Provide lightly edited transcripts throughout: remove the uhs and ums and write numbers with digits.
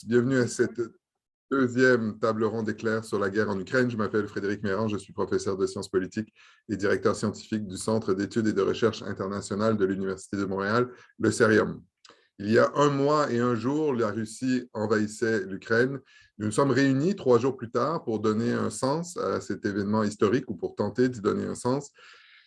Bienvenue à cette deuxième table ronde éclair sur la guerre en Ukraine. Je m'appelle Frédéric Mérand, je suis professeur de sciences politiques et directeur scientifique du Centre d'études et de recherche internationales de l'Université de Montréal, le CERIUM. Il y a un mois et un jour, la Russie envahissait l'Ukraine. Nous nous sommes réunis 3 jours plus tard pour donner un sens à cet événement historique ou pour tenter d'y donner un sens.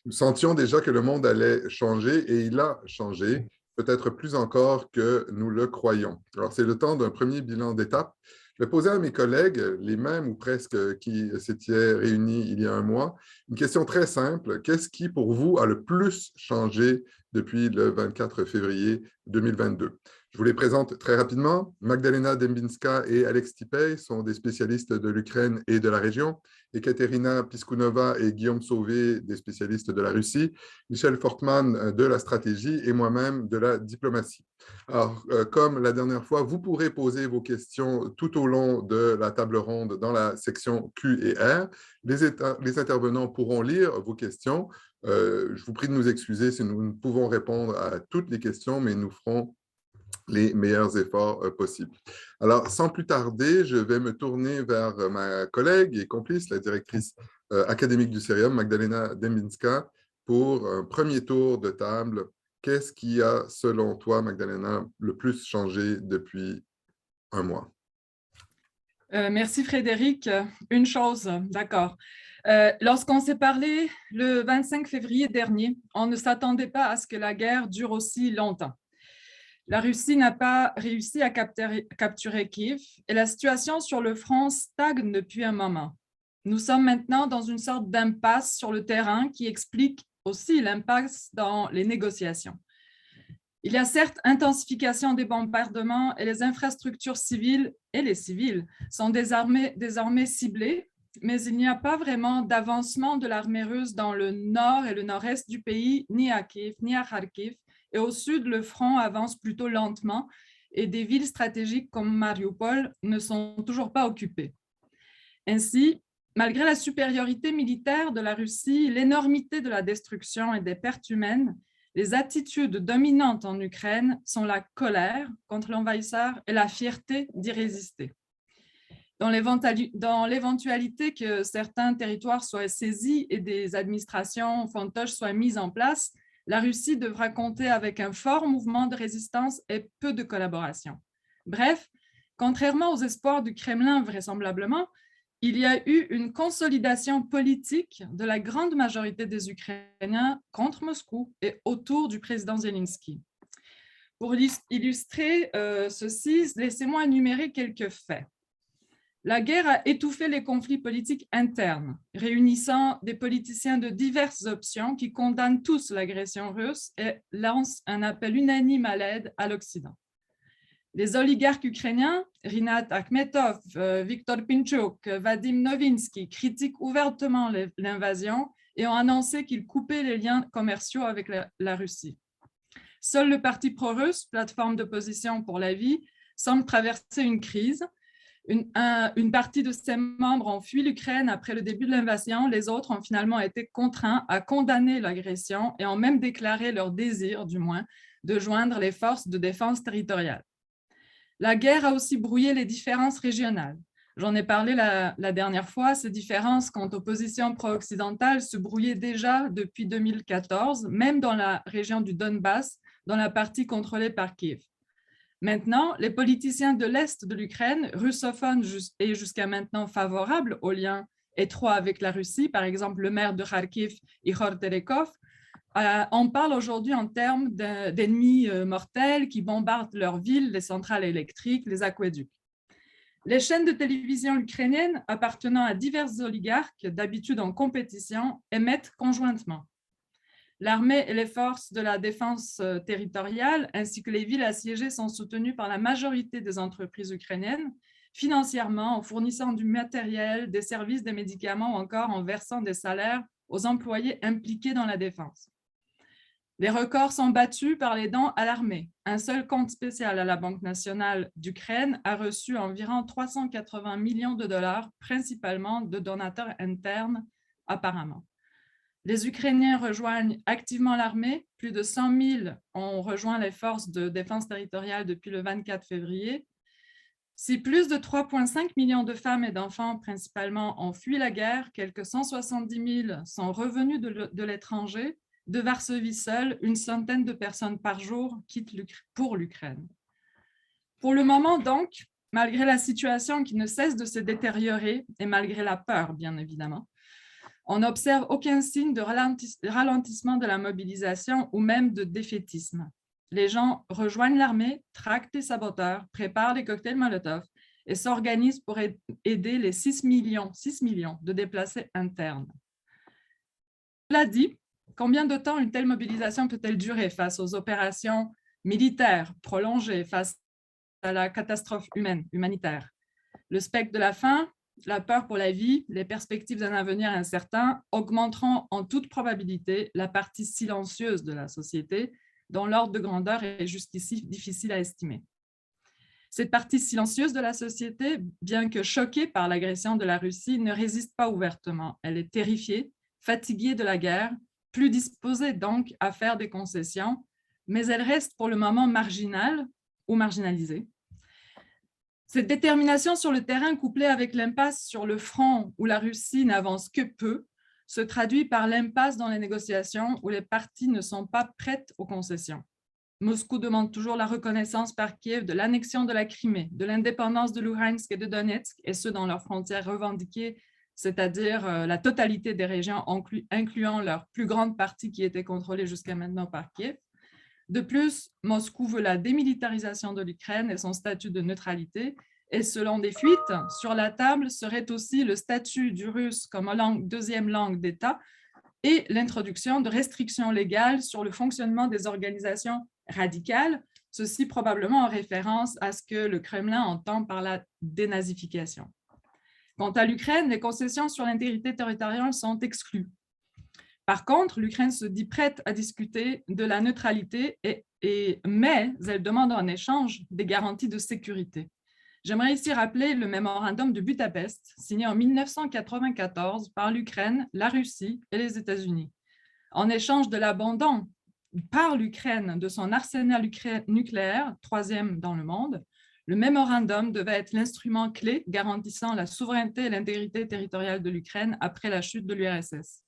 Nous sentions déjà que le monde allait changer et il a changé, peut-être plus encore que nous le croyons. Alors, c'est le temps d'un premier bilan d'étape. Je vais poser à mes collègues, les mêmes ou presque qui s'étaient réunis il y a un mois, une question très simple. Qu'est-ce qui, pour vous, a le plus changé depuis le 24 février 2022? Je vous les présente très rapidement. Magdalena Dembinska et Alex Tipey sont des spécialistes de l'Ukraine et de la région. Ekaterina Piskunova et Guillaume Sauvé, des spécialistes de la Russie, Michel Fortman de la stratégie et moi-même de la diplomatie. Alors, comme la dernière fois, vous pourrez poser vos questions tout au long de la table ronde dans la section Q et R. Les intervenants pourront lire vos questions. Je vous prie de nous excuser si nous ne pouvons répondre à toutes les questions, mais nous ferons les meilleurs efforts possibles. Alors, sans plus tarder, je vais me tourner vers ma collègue et complice, la directrice académique du CERIUM, Magdalena Dembinska, pour un premier tour de table. Qu'est-ce qui a, selon toi, Magdalena, le plus changé depuis un mois? Merci Frédéric. Une chose, d'accord. Lorsqu'on s'est parlé le 25 février dernier, on ne s'attendait pas à ce que la guerre dure aussi longtemps. La Russie n'a pas réussi à capturer Kiev et la situation sur le front stagne depuis un moment. Nous sommes maintenant dans une sorte d'impasse sur le terrain qui explique aussi l'impasse dans les négociations. Il y a certes intensification des bombardements et les infrastructures civiles et les civils sont désormais ciblées, mais il n'y a pas vraiment d'avancement de l'armée russe dans le nord et le nord-est du pays, ni à Kiev, ni à Kharkiv. Et au sud, le front avance plutôt lentement et des villes stratégiques comme Mariupol ne sont toujours pas occupées. Ainsi, malgré la supériorité militaire de la Russie, l'énormité de la destruction et des pertes humaines, les attitudes dominantes en Ukraine sont la colère contre l'envahisseur et la fierté d'y résister. Dans l'éventualité que certains territoires soient saisis et des administrations fantoches soient mises en place, la Russie devra compter avec un fort mouvement de résistance et peu de collaboration. Bref, contrairement aux espoirs du Kremlin vraisemblablement, il y a eu une consolidation politique de la grande majorité des Ukrainiens contre Moscou et autour du président Zelensky. Pour illustrer ceci, laissez-moi énumérer quelques faits. La guerre a étouffé les conflits politiques internes, réunissant des politiciens de diverses options qui condamnent tous l'agression russe et lancent un appel unanime à l'aide à l'Occident. Les oligarques ukrainiens, Rinat Akhmetov, Viktor Pinchuk, Vadim Novinsky, critiquent ouvertement l'invasion et ont annoncé qu'ils coupaient les liens commerciaux avec la Russie. Seul le parti pro-russe, plateforme d'opposition pour la vie, semble traverser une crise. Une partie de ses membres ont fui l'Ukraine après le début de l'invasion. Les autres ont finalement été contraints à condamner l'agression et ont même déclaré leur désir, du moins, de joindre les forces de défense territoriale. La guerre a aussi brouillé les différences régionales. J'en ai parlé la dernière fois, ces différences quant aux positions pro-occidentales se brouillaient déjà depuis 2014, même dans la région du Donbass, dans la partie contrôlée par Kiev. Maintenant, les politiciens de l'Est de l'Ukraine, russophones et jusqu'à maintenant favorables aux liens étroits avec la Russie, par exemple le maire de Kharkiv, Ihor Terekov, on parle aujourd'hui en termes d'ennemis mortels qui bombardent leurs villes, les centrales électriques, les aqueducs. Les chaînes de télévision ukrainiennes appartenant à divers oligarques, d'habitude en compétition, émettent conjointement. L'armée et les forces de la défense territoriale, ainsi que les villes assiégées, sont soutenues par la majorité des entreprises ukrainiennes, financièrement, en fournissant du matériel, des services, des médicaments ou encore en versant des salaires aux employés impliqués dans la défense. Les records sont battus par les dons à l'armée. Un seul compte spécial à la Banque nationale d'Ukraine a reçu environ 380 millions de dollars, principalement de donateurs internes apparemment. Les Ukrainiens rejoignent activement l'armée. Plus de 100 000 ont rejoint les forces de défense territoriale depuis le 24 février. Si plus de 3,5 millions de femmes et d'enfants principalement ont fui la guerre, quelques 170 000 sont revenus de l'étranger, de Varsovie seule, une centaine de personnes par jour quittent pour l'Ukraine. Pour le moment donc, malgré la situation qui ne cesse de se détériorer et malgré la peur, bien évidemment, on n'observe aucun signe de ralentissement de la mobilisation ou même de défaitisme. Les gens rejoignent l'armée, traquent les saboteurs, préparent les cocktails Molotov et s'organisent pour aider les 6 millions de déplacés internes. Cela dit, combien de temps une telle mobilisation peut-elle durer face aux opérations militaires prolongées, face à la catastrophe humanitaire? Le spectre de la faim, la peur pour la vie, les perspectives d'un avenir incertain augmenteront en toute probabilité la partie silencieuse de la société, dont l'ordre de grandeur est jusqu'ici difficile à estimer. Cette partie silencieuse de la société, bien que choquée par l'agression de la Russie, ne résiste pas ouvertement. Elle est terrifiée, fatiguée de la guerre, plus disposée donc à faire des concessions, mais elle reste pour le moment marginale ou marginalisée. Cette détermination sur le terrain, couplée avec l'impasse sur le front où la Russie n'avance que peu, se traduit par l'impasse dans les négociations où les parties ne sont pas prêtes aux concessions. Moscou demande toujours la reconnaissance par Kiev de l'annexion de la Crimée, de l'indépendance de Luhansk et de Donetsk, et ce dans leurs frontières revendiquées, c'est-à-dire la totalité des régions, incluant leur plus grande partie qui était contrôlée jusqu'à maintenant par Kiev. De plus, Moscou veut la démilitarisation de l'Ukraine et son statut de neutralité. Et selon des fuites, sur la table serait aussi le statut du russe comme deuxième langue d'État et l'introduction de restrictions légales sur le fonctionnement des organisations radicales, ceci probablement en référence à ce que le Kremlin entend par la dénazification. Quant à l'Ukraine, les concessions sur l'intégrité territoriale sont exclues. Par contre, l'Ukraine se dit prête à discuter de la neutralité, mais elle demande en échange des garanties de sécurité. J'aimerais ici rappeler le mémorandum de Budapest, signé en 1994 par l'Ukraine, la Russie et les États-Unis. En échange de l'abandon par l'Ukraine de son arsenal nucléaire, troisième dans le monde, le mémorandum devait être l'instrument clé garantissant la souveraineté et l'intégrité territoriale de l'Ukraine après la chute de l'URSS.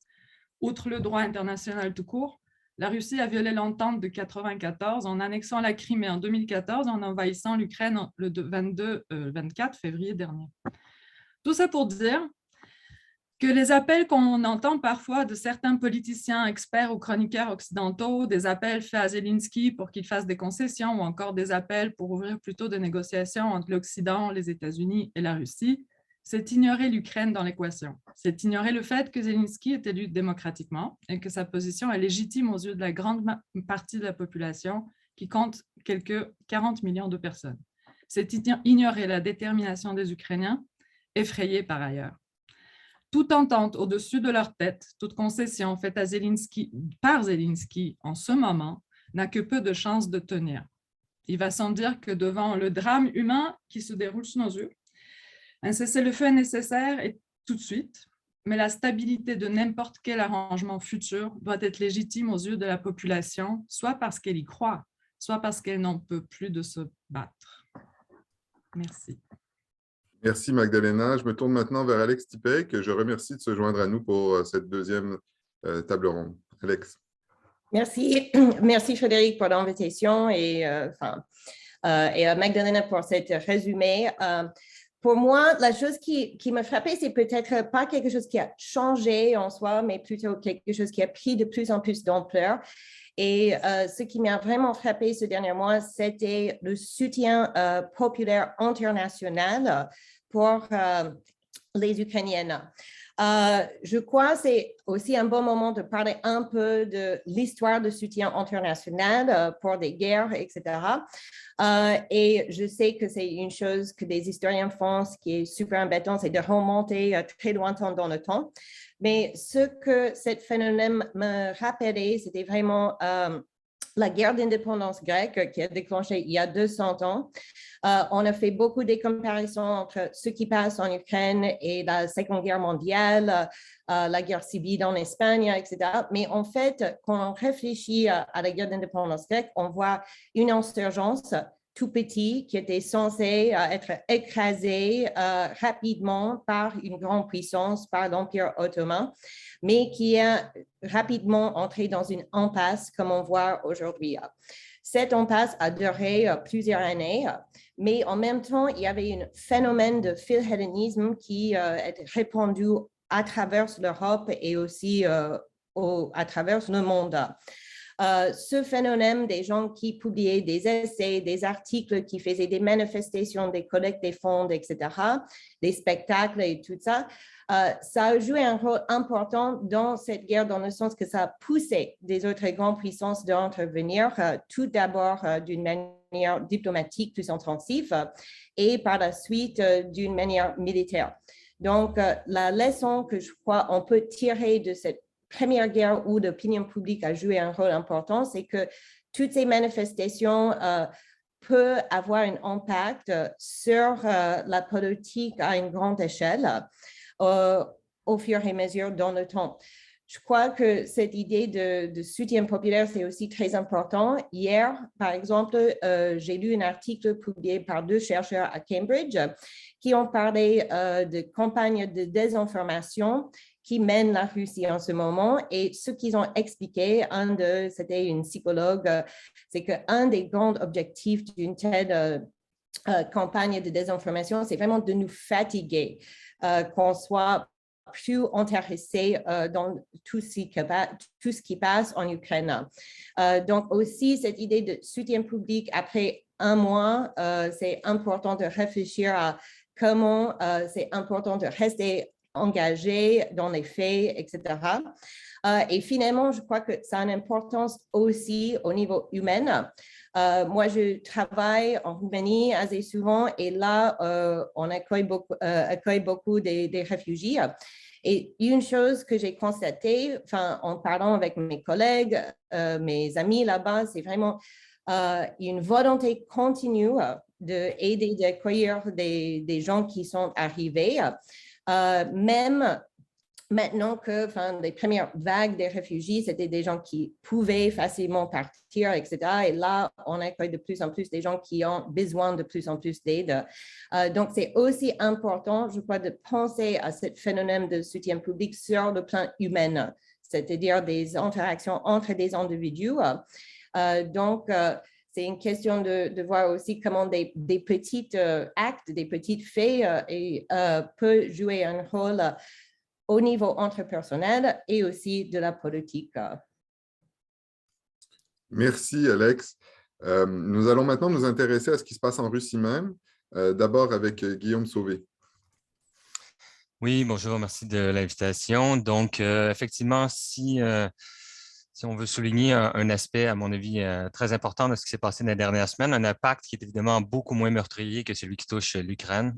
Outre le droit international tout court, la Russie a violé l'entente de 1994 en annexant la Crimée en 2014 et en envahissant l'Ukraine le 24 février dernier. Tout ça pour dire que les appels qu'on entend parfois de certains politiciens, experts ou chroniqueurs occidentaux, des appels faits à Zelensky pour qu'il fasse des concessions ou encore des appels pour ouvrir plutôt des négociations entre l'Occident, les États-Unis et la Russie, c'est ignorer l'Ukraine dans l'équation. C'est ignorer le fait que Zelensky est élu démocratiquement et que sa position est légitime aux yeux de la grande partie de la population qui compte quelques 40 millions de personnes. C'est ignorer la détermination des Ukrainiens, effrayés par ailleurs. Toute entente au-dessus de leur tête, toute concession faite à par Zelensky en ce moment n'a que peu de chances de tenir. Il va sans dire que devant le drame humain qui se déroule sous nos yeux, un cessez-le-feu est nécessaire et tout de suite, mais la stabilité de n'importe quel arrangement futur doit être légitime aux yeux de la population, soit parce qu'elle y croit, soit parce qu'elle n'en peut plus de se battre. Merci. Merci Magdalena. Je me tourne maintenant vers Alex Tipek, que je remercie de se joindre à nous pour cette deuxième table ronde. Alex. Merci, merci Frédéric pour l'invitation et Magdalena pour cet résumé. Pour moi, la chose qui m'a frappée, c'est peut-être pas quelque chose qui a changé en soi, mais plutôt quelque chose qui a pris de plus en plus d'ampleur. Et ce qui m'a vraiment frappé ce dernier mois, c'était le soutien populaire international pour les Ukrainiennes. Je crois que c'est aussi un bon moment de parler un peu de l'histoire de soutien international pour des guerres, etc. Et je sais que c'est une chose que des historiens font, ce qui est super embêtant, c'est de remonter très lointain dans le temps. Mais ce que ce phénomène me rappelait, c'était vraiment la guerre d'indépendance grecque qui a déclenché il y a 200 ans. On a fait beaucoup de comparaisons entre ce qui passe en Ukraine et la Seconde Guerre mondiale, la guerre civile en Espagne, etc. Mais en fait, quand on réfléchit à la guerre d'indépendance grecque, on voit une insurgence tout petit qui était censé être écrasé rapidement par une grande puissance, par l'Empire ottoman, mais qui a rapidement entré dans une impasse comme on voit aujourd'hui. Cette impasse a duré plusieurs années, mais en même temps, il y avait un phénomène de philhellénisme qui est répandu à travers l'Europe et aussi à travers le monde. Ce phénomène des gens qui publiaient des essais, des articles, qui faisaient des manifestations, des collectes des fonds, etc., des spectacles et tout ça, ça a joué un rôle important dans cette guerre dans le sens que ça a poussé des autres grandes puissances d'intervenir, tout d'abord d'une manière diplomatique plus intensive et par la suite d'une manière militaire. Donc, la leçon que je crois on peut tirer de cette première guerre où l'opinion publique a joué un rôle important, c'est que toutes ces manifestations peuvent avoir un impact sur la politique à une grande échelle au fur et à mesure dans le temps. Je crois que cette idée de soutien populaire, c'est aussi très important. Hier, par exemple, j'ai lu un article publié par 2 chercheurs à Cambridge qui ont parlé de campagnes de désinformation qui mène la Russie en ce moment. Et ce qu'ils ont expliqué, c'était une psychologue, c'est qu'un des grands objectifs d'une telle campagne de désinformation, c'est vraiment de nous fatiguer, qu'on soit plus intéressé dans tout ce qui passe en Ukraine. Donc aussi, cette idée de soutien public après un mois, c'est important de réfléchir à comment c'est important de rester engagé dans les faits, etc. Et finalement, je crois que ça a une importance aussi au niveau humain. Moi, je travaille en Roumanie assez souvent et là, on accueille beaucoup des réfugiés. Et une chose que j'ai constatée, en parlant avec mes collègues, mes amis là-bas, c'est vraiment une volonté continue d'aider, d'accueillir des gens qui sont arrivés. Même maintenant que les premières vagues des réfugiés, c'était des gens qui pouvaient facilement partir, etc. Et là, on accueille de plus en plus des gens qui ont besoin de plus en plus d'aide. Donc, c'est aussi important, je crois, de penser à ce phénomène de soutien public sur le plan humain, c'est-à-dire des interactions entre des individus. Donc, c'est une question de voir aussi comment des petits actes, des petits faits peuvent jouer un rôle au niveau interpersonnel et aussi de la politique. Merci, Alex. Nous allons maintenant nous intéresser à ce qui se passe en Russie même, d'abord avec Guillaume Sauvé. Oui, bonjour, merci de l'invitation. Donc, effectivement, si on veut souligner un aspect, à mon avis, très important de ce qui s'est passé dans les dernières semaines, un impact qui est évidemment beaucoup moins meurtrier que celui qui touche l'Ukraine,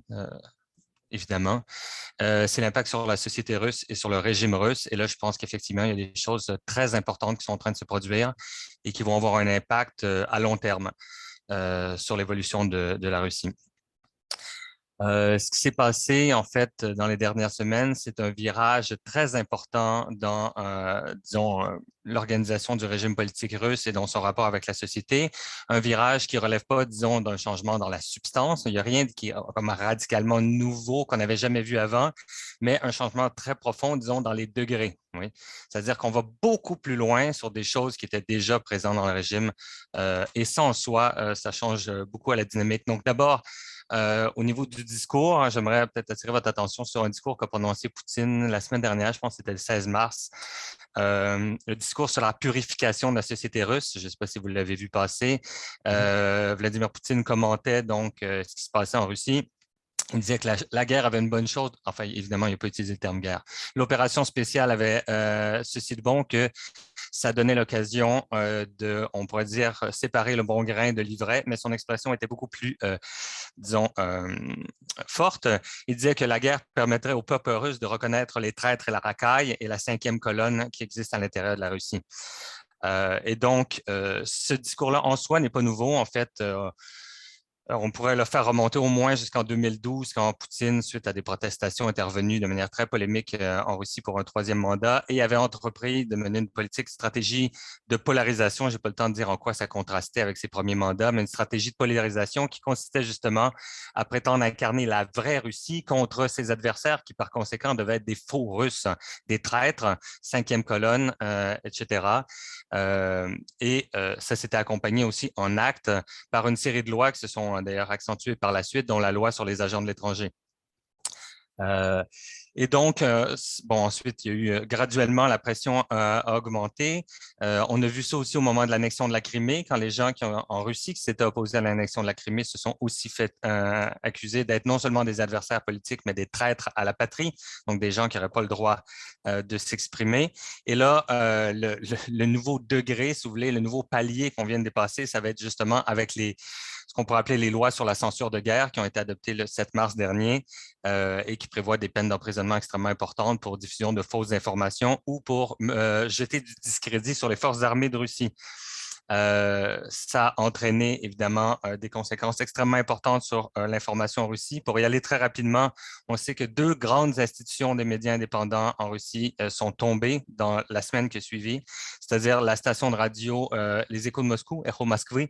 évidemment, c'est l'impact sur la société russe et sur le régime russe. Et là, je pense qu'effectivement, il y a des choses très importantes qui sont en train de se produire et qui vont avoir un impact à long terme sur l'évolution de la Russie. Ce qui s'est passé, en fait, dans les dernières semaines, c'est un virage très important dans, disons, l'organisation du régime politique russe et dans son rapport avec la société. Un virage qui ne relève pas, disons, d'un changement dans la substance. Il n'y a rien qui est comme radicalement nouveau qu'on n'avait jamais vu avant, mais un changement très profond, disons, dans les degrés. Oui. C'est-à-dire qu'on va beaucoup plus loin sur des choses qui étaient déjà présentes dans le régime et ça, en soi, ça change beaucoup à la dynamique. Donc, d'abord, au niveau du discours, hein, j'aimerais peut-être attirer votre attention sur un discours qu'a prononcé Poutine la semaine dernière, je pense que c'était le 16 mars. Le discours sur la purification de la société russe, je ne sais pas si vous l'avez vu passer. Vladimir Poutine commentait donc ce qui se passait en Russie. Il disait que la guerre avait une bonne chose. Enfin, évidemment, il n'a pas utilisé le terme guerre. L'opération spéciale avait ceci de bon que ça donnait l'occasion de, on pourrait dire, séparer le bon grain de l'ivraie, mais son expression était beaucoup plus, disons, forte. Il disait que la guerre permettrait au peuple russe de reconnaître les traîtres et la racaille et la 5e colonne qui existe à l'intérieur de la Russie. Et donc, ce discours-là, en soi, n'est pas nouveau. En fait, on pourrait le faire remonter au moins jusqu'en 2012, quand Poutine, suite à des protestations, est intervenu de manière très polémique en Russie pour un troisième mandat et avait entrepris de mener une stratégie de polarisation. Je n'ai pas le temps de dire en quoi ça contrastait avec ses premiers mandats, mais une stratégie de polarisation qui consistait justement à prétendre incarner la vraie Russie contre ses adversaires qui, par conséquent, devaient être des faux Russes, des traîtres, cinquième colonne, etc. Ça s'était accompagné aussi en actes par une série de lois qui se sont d'ailleurs accentuées par la suite, dont la loi sur les agents de l'étranger. Et donc, bon, ensuite, il y a eu graduellement la pression a augmenté. On a vu ça aussi au moment de l'annexion de la Crimée, quand les gens en Russie qui s'étaient opposés à l'annexion de la Crimée se sont aussi fait accuser d'être non seulement des adversaires politiques, mais des traîtres à la patrie, donc des gens qui n'auraient pas le droit de s'exprimer. Et là, le nouveau degré, si vous voulez, le nouveau palier qu'on vient de dépasser, ça va être justement avec ce qu'on pourrait appeler les lois sur la censure de guerre qui ont été adoptées le 7 mars dernier et qui prévoient des peines d'emprisonnement extrêmement importantes pour diffusion de fausses informations ou pour jeter du discrédit sur les forces armées de Russie. Ça a entraîné évidemment des conséquences extrêmement importantes sur l'information en Russie. Pour y aller très rapidement, on sait que 2 grandes institutions des médias indépendants en Russie sont tombées dans la semaine qui a suivi, c'est-à-dire la station de radio Les Échos de Moscou, Echo Moskvy,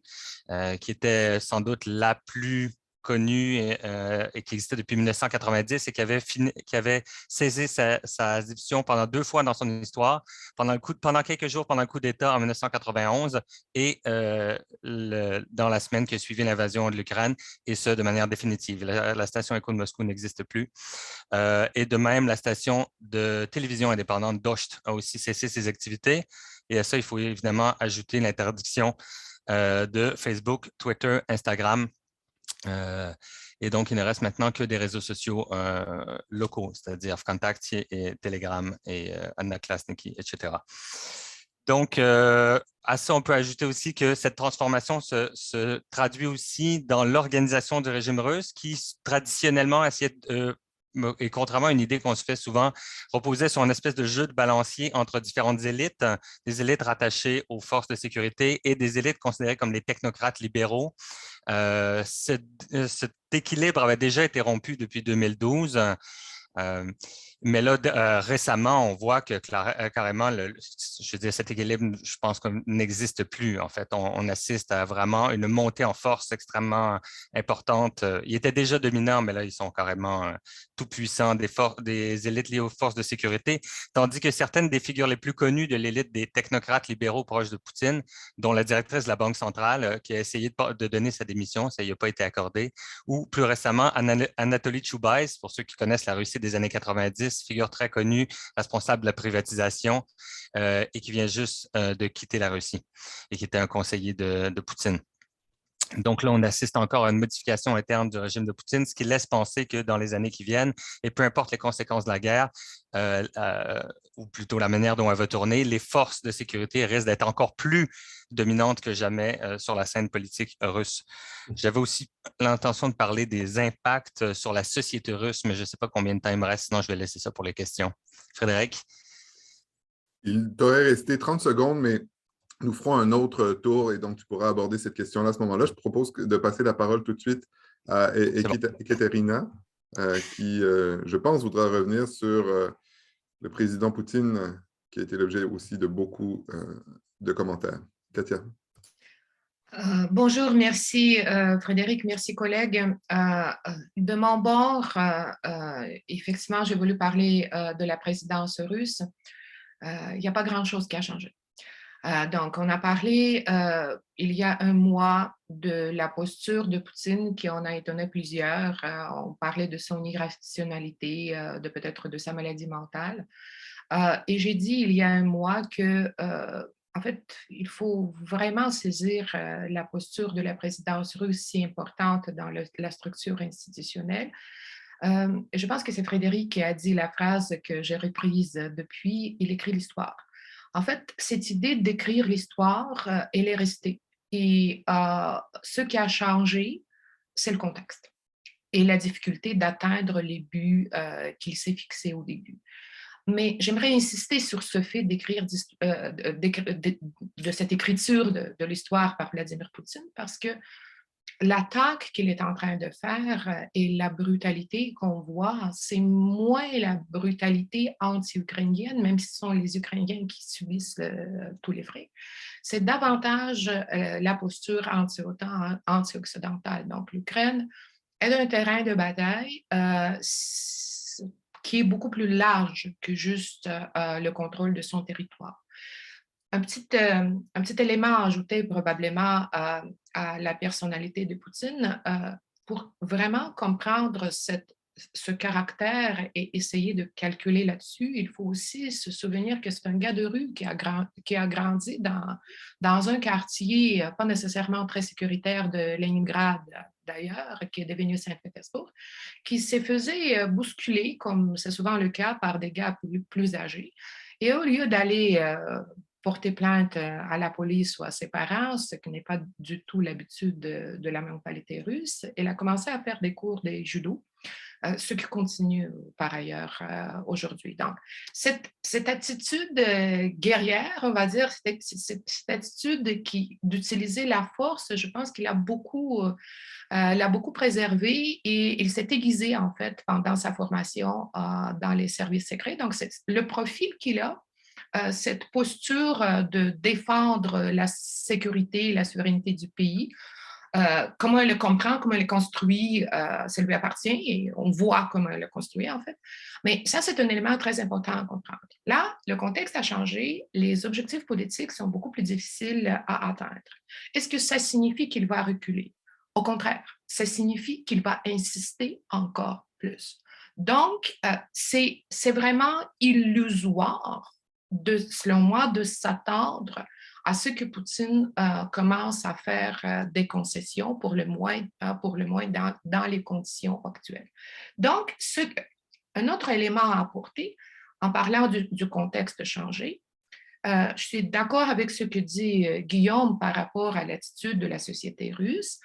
qui était sans doute la plus connue et qui existait depuis 1990 et qui avait cessé sa diffusion pendant 2 fois dans son histoire, pendant quelques jours pendant le coup d'État en 1991 et dans la semaine qui a suivi l'invasion de l'Ukraine, et ce, de manière définitive. La station Écho de Moscou n'existe plus. Et de même, la station de télévision indépendante Dost a aussi cessé ses activités. Et à ça, il faut évidemment ajouter l'interdiction de Facebook, Twitter, Instagram. Et donc, il ne reste maintenant que des réseaux sociaux locaux, c'est-à-dire Vkontakte et Telegram et Odnoklassniki, etc. Donc, à ça, on peut ajouter aussi que cette transformation se traduit aussi dans l'organisation du régime russe qui, traditionnellement, essayait et contrairement à une idée qu'on se fait souvent, reposait sur une espèce de jeu de balancier entre différentes élites, des élites rattachées aux forces de sécurité et des élites considérées comme des technocrates libéraux. Cet équilibre avait déjà été rompu depuis 2012. Mais là, récemment, on voit que carrément, je veux dire, cet équilibre, je pense qu'il n'existe plus. En fait, on assiste à vraiment une montée en force extrêmement importante. Ils étaient déjà dominants, mais là, ils sont carrément tout puissants des élites liées aux forces de sécurité, tandis que certaines des figures les plus connues de l'élite des technocrates libéraux proches de Poutine, dont la directrice de la Banque centrale, qui a essayé de donner sa démission, ça n'y a pas été accordé, ou plus récemment, Anatoly Chubais, pour ceux qui connaissent la Russie des années 90, figure très connue, responsable de la privatisation et qui vient juste de quitter la Russie et qui était un conseiller de Poutine. Donc là, on assiste encore à une modification interne du régime de Poutine, ce qui laisse penser que dans les années qui viennent, et peu importe les conséquences de la guerre, ou plutôt la manière dont elle va tourner, les forces de sécurité risquent d'être encore plus dominantes que jamais sur la scène politique russe. J'avais aussi l'intention de parler des impacts sur la société russe, mais je ne sais pas combien de temps il me reste, sinon je vais laisser ça pour les questions. Frédéric? Il t'aurait resté 30 secondes, mais nous ferons un autre tour et donc tu pourras aborder cette question-là à ce moment-là. Je propose de passer la parole tout de suite à Ekaterina, qui, je pense, voudra revenir sur le président Poutine, qui a été l'objet aussi de beaucoup de commentaires. Katia. Bonjour, merci Frédéric, merci collègues. De mon bord, effectivement, j'ai voulu parler de la présidence russe. Il n'y a pas grand-chose qui a changé. Donc, on a parlé il y a un mois de la posture de Poutine qui en a étonné plusieurs. On parlait de son irrationalité, de peut-être de sa maladie mentale. Et j'ai dit il y a un mois que, en fait, il faut vraiment saisir la posture de la présidence russe si importante dans la structure institutionnelle. Je pense que c'est Frédéric qui a dit la phrase que j'ai reprise depuis « Il écrit l'histoire ». En fait, cette idée d'écrire l'histoire, elle est restée. Et ce qui a changé, c'est le contexte et la difficulté d'atteindre les buts qu'il s'est fixés au début. Mais j'aimerais insister sur ce fait d'écrire de cette écriture de l'histoire par Vladimir Poutine, parce que l'attaque qu'il est en train de faire et la brutalité qu'on voit, c'est moins la brutalité anti-ukrainienne, même si ce sont les Ukrainiens qui subissent tous les frais. C'est davantage la posture anti-OTAN, anti-occidentale. Donc, l'Ukraine est un terrain de bataille qui est beaucoup plus large que juste le contrôle de son territoire. Un petit élément à ajouter probablement à la personnalité de Poutine pour vraiment comprendre ce caractère et essayer de calculer là-dessus. Il faut aussi se souvenir que c'est un gars de rue qui a grandi dans un quartier pas nécessairement très sécuritaire de Leningrad, d'ailleurs, qui est devenu Saint-Pétersbourg, qui s'est fait bousculer, comme c'est souvent le cas, par des gars plus âgés. Et au lieu d'aller porter plainte à la police ou à ses parents, ce qui n'est pas du tout l'habitude de la mentalité russe, elle a commencé à faire des cours de judo, ce qui continue par ailleurs aujourd'hui. Donc, cette attitude guerrière, on va dire, cette attitude d'utiliser la force, je pense qu'il l'a beaucoup préservé et il s'est aiguisé en fait pendant sa formation dans les services secrets. Donc, c'est le profil qu'il a, cette posture de défendre la sécurité et la souveraineté du pays, comment elle le comprend, comment elle le construit, ça lui appartient et on voit comment elle le construit en fait. Mais ça, c'est un élément très important à comprendre. Là, le contexte a changé, les objectifs politiques sont beaucoup plus difficiles à atteindre. Est-ce que ça signifie qu'il va reculer? Au contraire, ça signifie qu'il va insister encore plus. Donc, c'est vraiment illusoire, selon moi, de s'attendre à ce que Poutine commence à faire des concessions, pour le moins dans les conditions actuelles. Donc, un autre élément à apporter, en parlant du contexte changé, je suis d'accord avec ce que dit Guillaume par rapport à l'attitude de la société russe,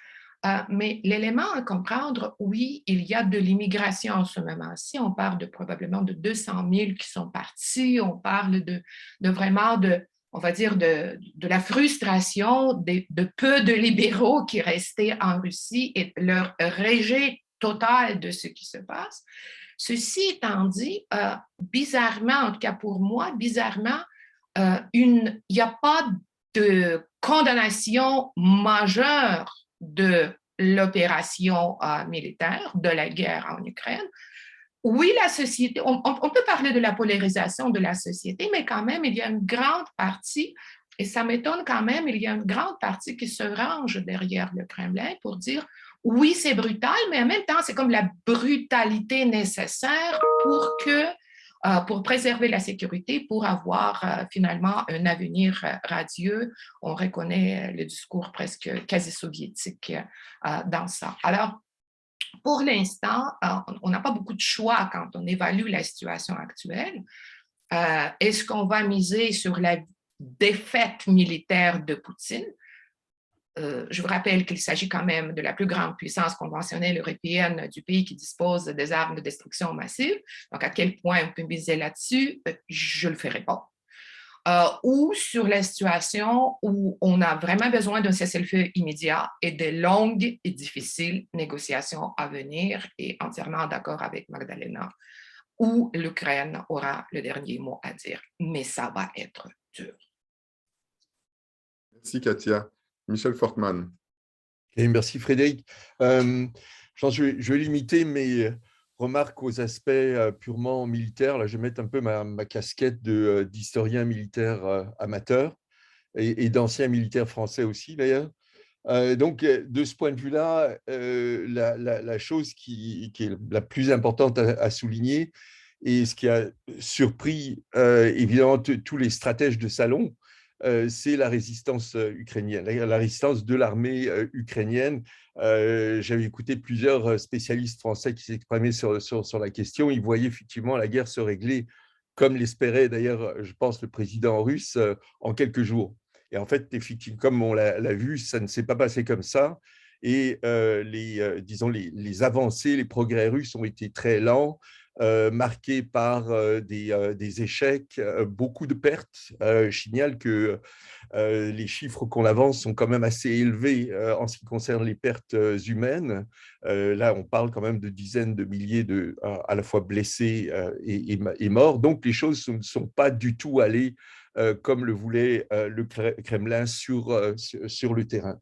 mais l'élément à comprendre, oui, il y a de l'immigration en ce moment-ci. On parle probablement de 200 000 qui sont partis. On parle de vraiment on va dire, de la frustration de peu de libéraux qui restaient en Russie et leur rejet total de ce qui se passe. Ceci étant dit, bizarrement, en tout cas pour moi, bizarrement, il n'y a pas de condamnation majeure de l'opération militaire, de la guerre en Ukraine. Oui, la société, on peut parler de la polarisation de la société, mais quand même, il y a une grande partie, et ça m'étonne quand même, il y a une grande partie qui se range derrière le Kremlin pour dire oui, c'est brutal, mais en même temps, c'est comme la brutalité nécessaire pour préserver la sécurité, pour avoir finalement un avenir radieux. On reconnaît le discours presque quasi soviétique dans ça. Alors, pour l'instant, on n'a pas beaucoup de choix quand on évalue la situation actuelle. Est-ce qu'on va miser sur la défaite militaire de Poutine? Je vous rappelle qu'il s'agit quand même de la plus grande puissance conventionnelle européenne du pays qui dispose des armes de destruction massive. Donc, à quel point on peut miser là-dessus? Je ne le ferai pas. Ou sur la situation où on a vraiment besoin d'un cessez-le-feu immédiat et de longues et difficiles négociations à venir, et entièrement d'accord avec Magdalena, où l'Ukraine aura le dernier mot à dire. Mais ça va être dur. Merci, Katia. Michel Fortman. Et merci, Frédéric. Je vais limiter mes remarques aux aspects purement militaires. Là, je vais mettre un peu ma casquette d'historien militaire amateur et d'ancien militaire français aussi, d'ailleurs. Donc, de ce point de vue-là, la chose qui est la plus importante à souligner, et ce qui a surpris évidemment tous les stratèges de salon, c'est la résistance ukrainienne, la résistance de l'armée ukrainienne. J'avais écouté plusieurs spécialistes français qui s'exprimaient sur la question. Ils voyaient effectivement la guerre se régler, comme l'espérait d'ailleurs, je pense, le président russe, en quelques jours. Et en fait, effectivement, comme on l'a vu, ça ne s'est pas passé comme ça. Et disons, les avancées, les progrès russes ont été très lents. marquée par des échecs, beaucoup de pertes. Je signale que les chiffres qu'on avance sont quand même assez élevés en ce qui concerne les pertes humaines. Là, on parle quand même de dizaines de milliers à la fois blessés et morts. Donc, les choses ne sont pas du tout allées comme le voulait le Kremlin sur le terrain.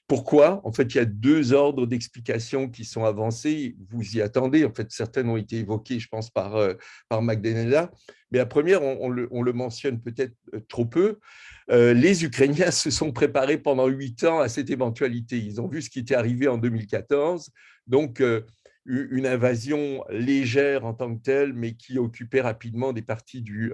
Pourquoi? En fait, il y a deux ordres d'explications qui sont avancés. Vous y attendez. En fait, certaines ont été évoquées, je pense, par Magdalena. Mais la première, on le mentionne peut-être trop peu. Les Ukrainiens se sont préparés pendant 8 ans à cette éventualité. Ils ont vu ce qui était arrivé en 2014. Donc, une invasion légère en tant que telle, mais qui occupait rapidement des parties du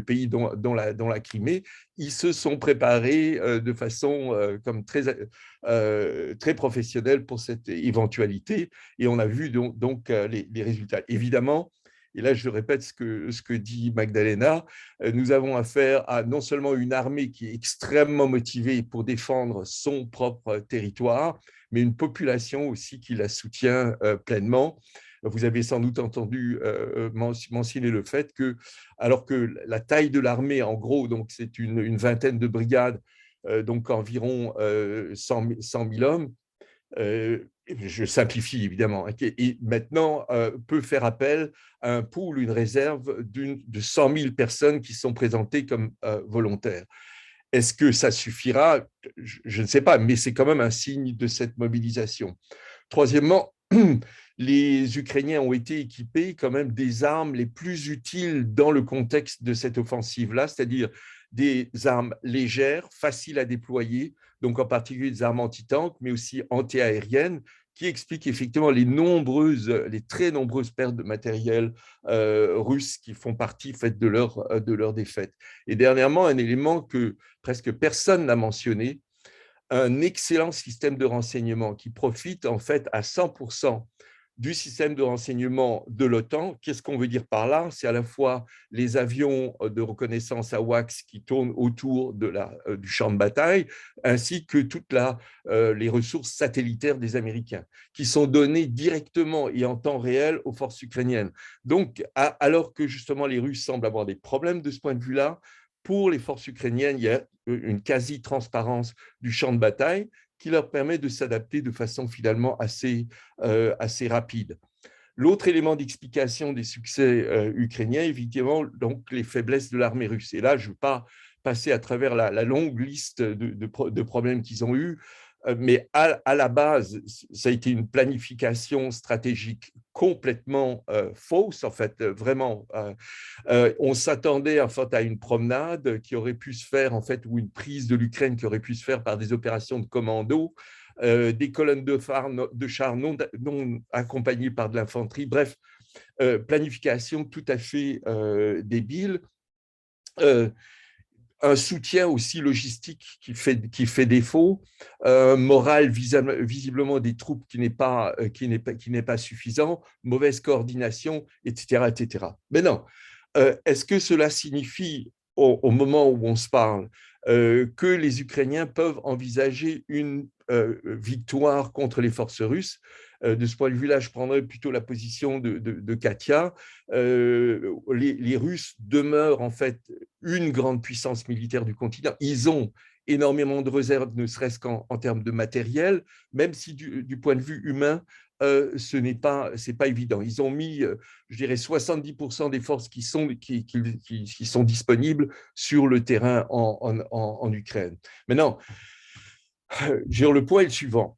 pays, dont la Crimée. Ils se sont préparés de façon comme très professionnelle pour cette éventualité, et on a vu donc les résultats. Évidemment, et là je répète ce que dit Magdalena, nous avons affaire à non seulement une armée qui est extrêmement motivée pour défendre son propre territoire, mais une population aussi qui la soutient pleinement. Vous avez sans doute entendu mentionner le fait que, alors que la taille de l'armée, en gros, donc c'est une vingtaine de brigades, donc environ 100 000 hommes, je simplifie évidemment, et maintenant peut faire appel à un pool, une réserve de 100 000 personnes qui sont présentées comme volontaires. Est-ce que ça suffira? Je ne sais pas, mais c'est quand même un signe de cette mobilisation. Troisièmement, les Ukrainiens ont été équipés quand même des armes les plus utiles dans le contexte de cette offensive-là, c'est-à-dire des armes légères, faciles à déployer, donc en particulier des armes anti-tanks, mais aussi anti-aériennes, qui expliquent effectivement les très nombreuses pertes de matériel russe qui font partie de leur défaite. Et dernièrement, un élément que presque personne n'a mentionné, un excellent système de renseignement qui profite en fait à 100% du système de renseignement de l'OTAN. Qu'est-ce qu'on veut dire par là? C'est à la fois les avions de reconnaissance AWACS qui tournent autour du champ de bataille, ainsi que toutes les ressources satellitaires des Américains, qui sont données directement et en temps réel aux forces ukrainiennes. Donc, alors que justement les Russes semblent avoir des problèmes de ce point de vue-là, pour les forces ukrainiennes, il y a une quasi-transparence du champ de bataille qui leur permet de s'adapter de façon finalement assez rapide. L'autre élément d'explication des succès ukrainiens, évidemment, donc les faiblesses de l'armée russe. Et là, je ne veux pas passer à travers la longue liste de problèmes qu'ils ont eus, mais à la base, ça a été une planification stratégique complètement fausse, en fait, vraiment. On s'attendait en fait à une promenade qui aurait pu se faire, en fait, ou une prise de l'Ukraine qui aurait pu se faire par des opérations de commando, des colonnes de chars non accompagnées par de l'infanterie. Bref, planification tout à fait débile. Un soutien aussi logistique qui fait défaut, morale visiblement des troupes qui n'est pas suffisant, mauvaise coordination, etc., etc. Mais non, est-ce que cela signifie, au moment où on se parle, que les Ukrainiens peuvent envisager une victoire contre les forces russes? De ce point de vue-là, je prendrais plutôt la position de Katia. Les Russes demeurent en fait une grande puissance militaire du continent. Ils ont énormément de réserves, ne serait-ce qu'en termes de matériel, même si du point de vue humain, ce n'est pas évident. Ils ont mis, je dirais, 70% des forces qui sont disponibles sur le terrain en Ukraine. Maintenant, le point est le suivant.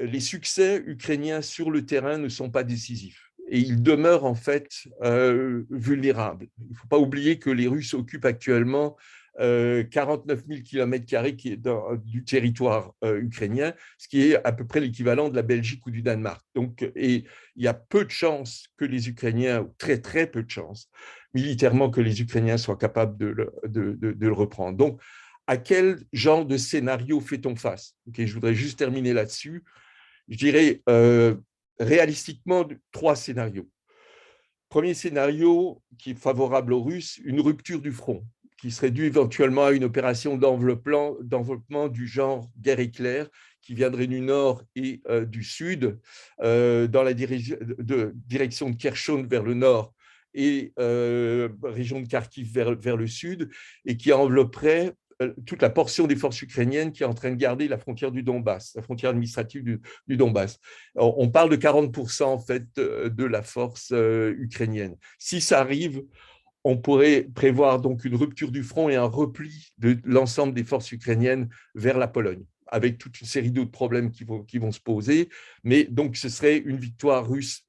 Les succès ukrainiens sur le terrain ne sont pas décisifs et ils demeurent en fait vulnérables. Il ne faut pas oublier que les Russes occupent actuellement 49 000 km² du territoire ukrainien, ce qui est à peu près l'équivalent de la Belgique ou du Danemark. Donc, et il y a peu de chances que les Ukrainiens, très très peu de chances, militairement, que les Ukrainiens soient capables de le reprendre. Donc, à quel genre de scénario fait-on face? Je voudrais juste terminer là-dessus. Je dirais réalistiquement 3 scénarios. Premier scénario qui est favorable aux Russes, une rupture du front, qui serait due éventuellement à une opération d'enveloppement du genre guerre éclair, qui viendrait du nord et du sud, dans la direction de Kherson vers le nord et région de Kharkiv vers le sud, et qui envelopperait toute la portion des forces ukrainiennes qui est en train de garder la frontière du Donbass, la frontière administrative du Donbass. On parle de 40% en fait de la force ukrainienne. Si ça arrive, on pourrait prévoir donc une rupture du front et un repli de l'ensemble des forces ukrainiennes vers la Pologne, avec toute une série d'autres problèmes qui vont se poser. Mais donc, ce serait une victoire russe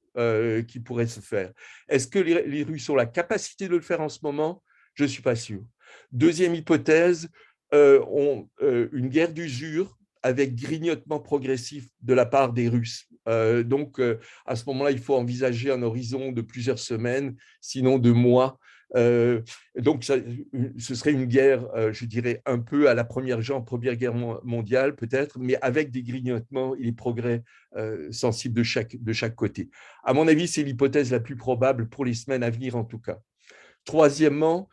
qui pourrait se faire. Est-ce que les Russes ont la capacité de le faire en ce moment? Je ne suis pas sûr. Deuxième hypothèse, une guerre d'usure avec grignotement progressif de la part des Russes. Donc, à ce moment-là, il faut envisager un horizon de plusieurs semaines, sinon de mois. Donc, ce serait une guerre, je dirais, un peu à la Première Guerre mondiale, peut-être, mais avec des grignotements et des progrès sensibles de chaque côté. À mon avis, c'est l'hypothèse la plus probable pour les semaines à venir, en tout cas. Troisièmement,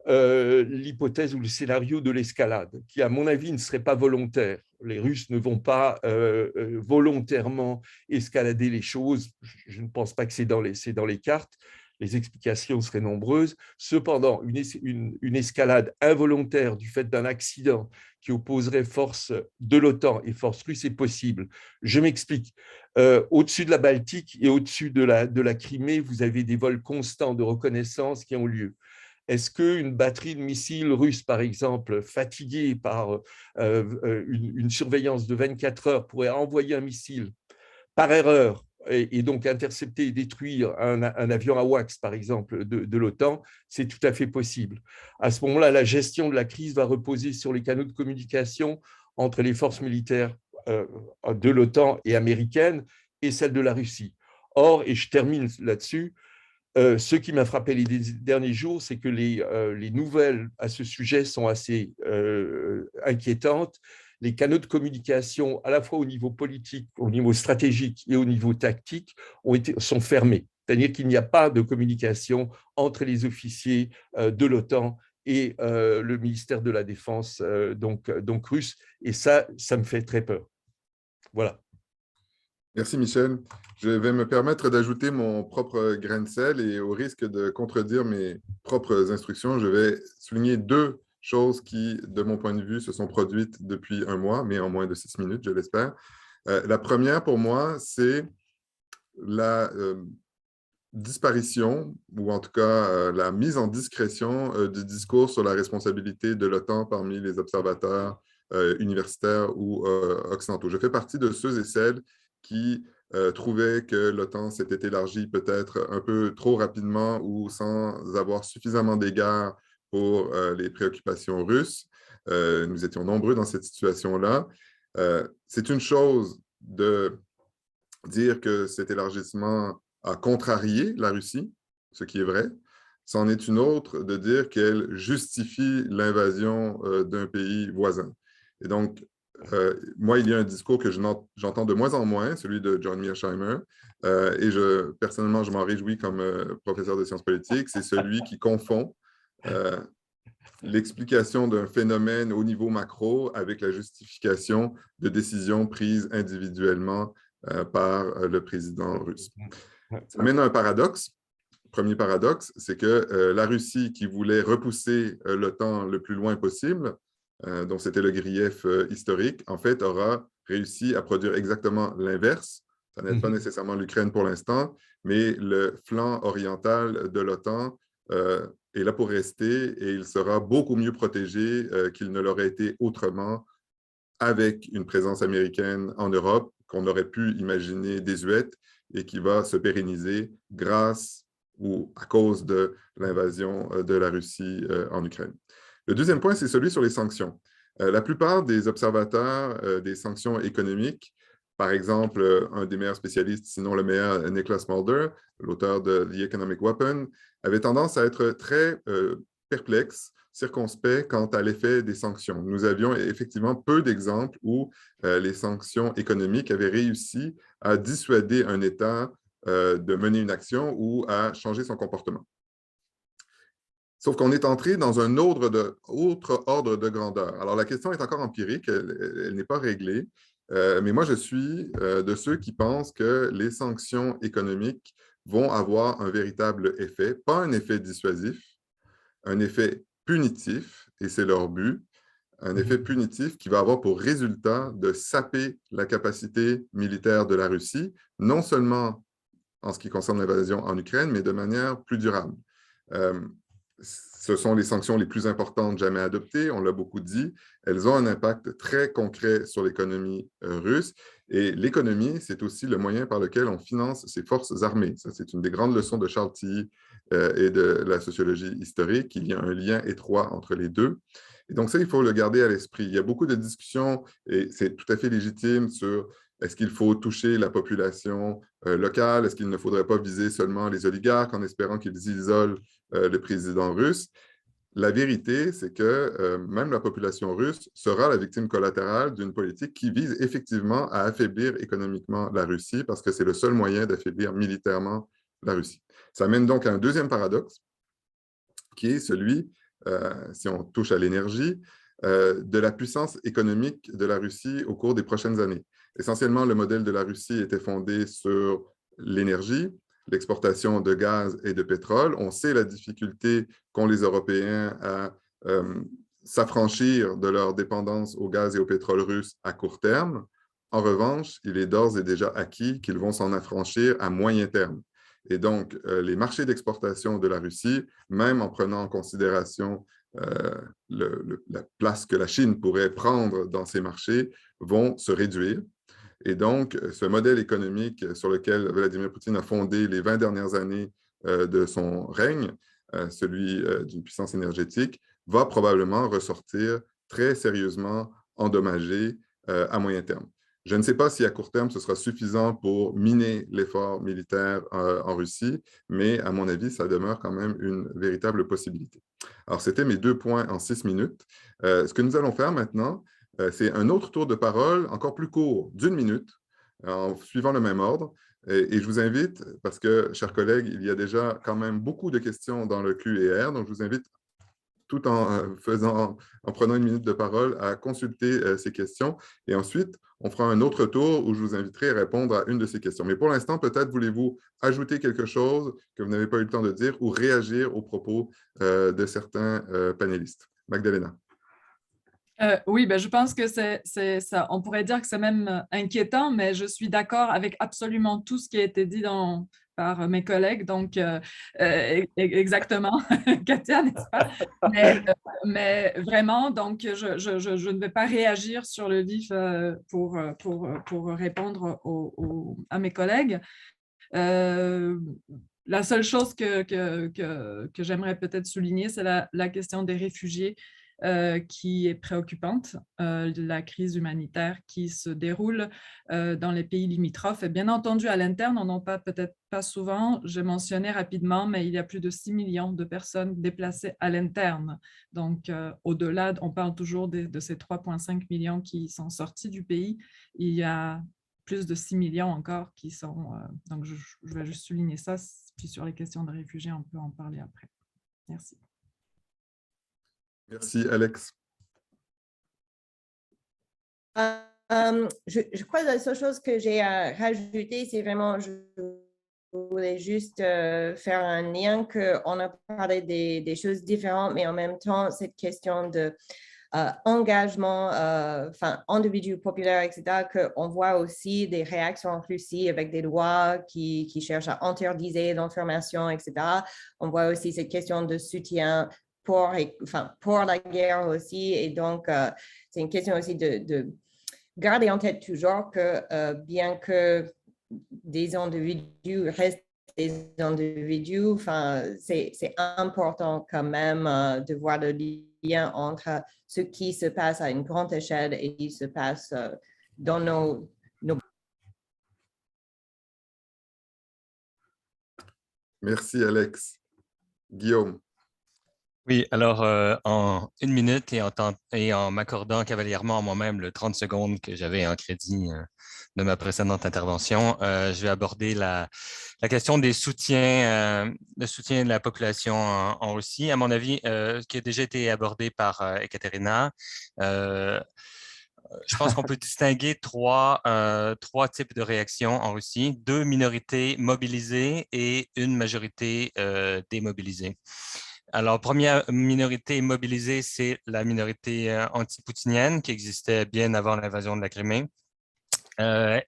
l'hypothèse ou le scénario de l'escalade, qui, à mon avis, ne serait pas volontaire. Les Russes ne vont pas volontairement escalader les choses. Je ne pense pas que c'est dans les cartes. Les explications seraient nombreuses. Cependant, une escalade involontaire du fait d'un accident qui opposerait force de l'OTAN et force russe est possible. Je m'explique. Au-dessus de la Baltique et au-dessus de la Crimée, vous avez des vols constants de reconnaissance qui ont lieu. Est-ce qu'une batterie de missiles russes, par exemple, fatiguée par une surveillance de 24 heures, pourrait envoyer un missile par erreur et donc intercepter et détruire un avion AWACS, par exemple, de l'OTAN? C'est tout à fait possible. À ce moment-là, la gestion de la crise va reposer sur les canaux de communication entre les forces militaires de l'OTAN et américaines et celles de la Russie. Or, et je termine là-dessus, ce qui m'a frappé les derniers jours, c'est que les nouvelles à ce sujet sont assez inquiétantes. Les canaux de communication, à la fois au niveau politique, au niveau stratégique et au niveau tactique, sont fermés. C'est-à-dire qu'il n'y a pas de communication entre les officiers de l'OTAN et le ministère de la Défense donc russe. Et ça me fait très peur. Voilà. Merci, Michel. Je vais me permettre d'ajouter mon propre grain de sel et au risque de contredire mes propres instructions, je vais souligner deux choses qui, de mon point de vue, se sont produites depuis un mois, mais en moins de 6 minutes, je l'espère. La première, pour moi, c'est la disparition, ou en tout cas la mise en discrétion du discours sur la responsabilité de l'OTAN parmi les observateurs universitaires ou occidentaux. Je fais partie de ceux et celles qui trouvaient que l'OTAN s'était élargie peut-être un peu trop rapidement ou sans avoir suffisamment d'égards pour les préoccupations russes. Nous étions nombreux dans cette situation-là. C'est une chose de dire que cet élargissement a contrarié la Russie, ce qui est vrai. C'en est une autre de dire qu'elle justifie l'invasion d'un pays voisin. Et donc, moi, il y a un discours que j'entends de moins en moins, celui de John Mearsheimer, et personnellement, je m'en réjouis comme professeur de sciences politiques, c'est celui qui confond l'explication d'un phénomène au niveau macro avec la justification de décisions prises individuellement par le président russe. Ça mène à un paradoxe. Premier paradoxe, c'est que la Russie, qui voulait repousser l'OTAN le plus loin possible, dont c'était le grief historique, en fait, aura réussi à produire exactement l'inverse. Ça n'aide pas nécessairement l'Ukraine pour l'instant, mais le flanc oriental de l'OTAN est là pour rester et il sera beaucoup mieux protégé qu'il ne l'aurait été autrement avec une présence américaine en Europe qu'on aurait pu imaginer désuète et qui va se pérenniser grâce ou à cause de l'invasion de la Russie en Ukraine. Le deuxième point, c'est celui sur les sanctions. La plupart des observateurs des sanctions économiques, par exemple, un des meilleurs spécialistes, sinon le meilleur, Niklas Mulder, l'auteur de The Economic Weapon, avait tendance à être très perplexe, circonspect quant à l'effet des sanctions. Nous avions effectivement peu d'exemples où les sanctions économiques avaient réussi à dissuader un État de mener une action ou à changer son comportement. Sauf qu'on est entré dans un autre ordre de grandeur. Alors, la question est encore empirique, elle n'est pas réglée, mais moi, je suis de ceux qui pensent que les sanctions économiques vont avoir un véritable effet, pas un effet dissuasif, un effet punitif, et c'est leur but, un effet punitif qui va avoir pour résultat de saper la capacité militaire de la Russie, non seulement en ce qui concerne l'invasion en Ukraine, mais de manière plus durable. Ce sont les sanctions les plus importantes jamais adoptées, on l'a beaucoup dit. Elles ont un impact très concret sur l'économie russe. Et l'économie, c'est aussi le moyen par lequel on finance ses forces armées. Ça, c'est une des grandes leçons de Charles Tilly et de la sociologie historique. Il y a un lien étroit entre les deux. Et donc ça, il faut le garder à l'esprit. Il y a beaucoup de discussions, et c'est tout à fait légitime, sur est-ce qu'il faut toucher la population locale? Est-ce qu'il ne faudrait pas viser seulement les oligarques en espérant qu'ils isolent le président russe? La vérité, c'est que même la population russe sera la victime collatérale d'une politique qui vise effectivement à affaiblir économiquement la Russie parce que c'est le seul moyen d'affaiblir militairement la Russie. Ça mène donc à un deuxième paradoxe qui est celui, si on touche à l'énergie, de la puissance économique de la Russie au cours des prochaines années. Essentiellement, le modèle de la Russie était fondé sur l'énergie, l'exportation de gaz et de pétrole. On sait la difficulté qu'ont les Européens à s'affranchir de leur dépendance au gaz et au pétrole russe à court terme. En revanche, il est d'ores et déjà acquis qu'ils vont s'en affranchir à moyen terme. Et donc, les marchés d'exportation de la Russie, même en prenant en considération la place que la Chine pourrait prendre dans ces marchés, vont se réduire. Et donc, ce modèle économique sur lequel Vladimir Poutine a fondé les 20 dernières années de son règne, celui d'une puissance énergétique, va probablement ressortir très sérieusement endommagé à moyen terme. Je ne sais pas si à court terme, ce sera suffisant pour miner l'effort militaire en Russie, mais à mon avis, ça demeure quand même une véritable possibilité. Alors, c'était mes 2 points en 6 minutes. Ce que nous allons faire maintenant, c'est un autre tour de parole, encore plus court, d'1 minute, en suivant le même ordre. Et je vous invite, parce que, chers collègues, il y a déjà quand même beaucoup de questions dans le Q&R, donc je vous invite, tout en prenant 1 minute de parole, à consulter ces questions. Et ensuite, on fera un autre tour où je vous inviterai à répondre à une de ces questions. Mais pour l'instant, peut-être voulez-vous ajouter quelque chose que vous n'avez pas eu le temps de dire ou réagir aux propos de certains panélistes. Magdalena. Oui, ben, je pense que c'est ça. On pourrait dire que c'est même inquiétant, mais je suis d'accord avec absolument tout ce qui a été dit par mes collègues. Donc, exactement, Katia, n'est-ce pas? Mais vraiment, donc, je ne vais pas réagir sur le vif pour répondre à mes collègues. La seule chose que j'aimerais peut-être souligner, c'est la question des réfugiés. Qui est préoccupante, la crise humanitaire qui se déroule dans les pays limitrophes. Et bien entendu, à l'interne, on n'en parle peut-être pas souvent, j'ai mentionné rapidement, mais il y a plus de 6 millions de personnes déplacées à l'interne. Donc, au-delà, on parle toujours de ces 3,5 millions qui sont sortis du pays. Il y a plus de 6 millions encore qui sont... donc, je vais juste souligner ça. Puis sur les questions de réfugiés, on peut en parler après. Merci. Merci, Alex. Je crois que la seule chose que j'ai à rajouter, c'est vraiment, je voulais juste faire un lien qu'on a parlé des choses différentes, mais en même temps, cette question de engagement, individu populaire, etc., qu'on voit aussi des réactions en Russie avec des lois qui cherchent à interdire l'information, etc. On voit aussi cette question de soutien pour la guerre aussi. Et donc, c'est une question aussi de garder en tête toujours que bien que des individus restent des individus, c'est important quand même de voir le lien entre ce qui se passe à une grande échelle et ce qui se passe dans nos... Merci, Alex. Guillaume. Oui, alors en 1 minute et en m'accordant cavalièrement à moi-même le 30 secondes que j'avais en crédit de ma précédente intervention, je vais aborder la La question des soutiens, le soutien de la population en Russie, à mon avis, qui a déjà été abordé par Ekaterina. Je pense qu'on peut distinguer trois types de réactions en Russie, 2 minorités mobilisées et une majorité démobilisée. Alors, première minorité mobilisée, c'est la minorité anti-poutinienne qui existait bien avant l'invasion de la Crimée.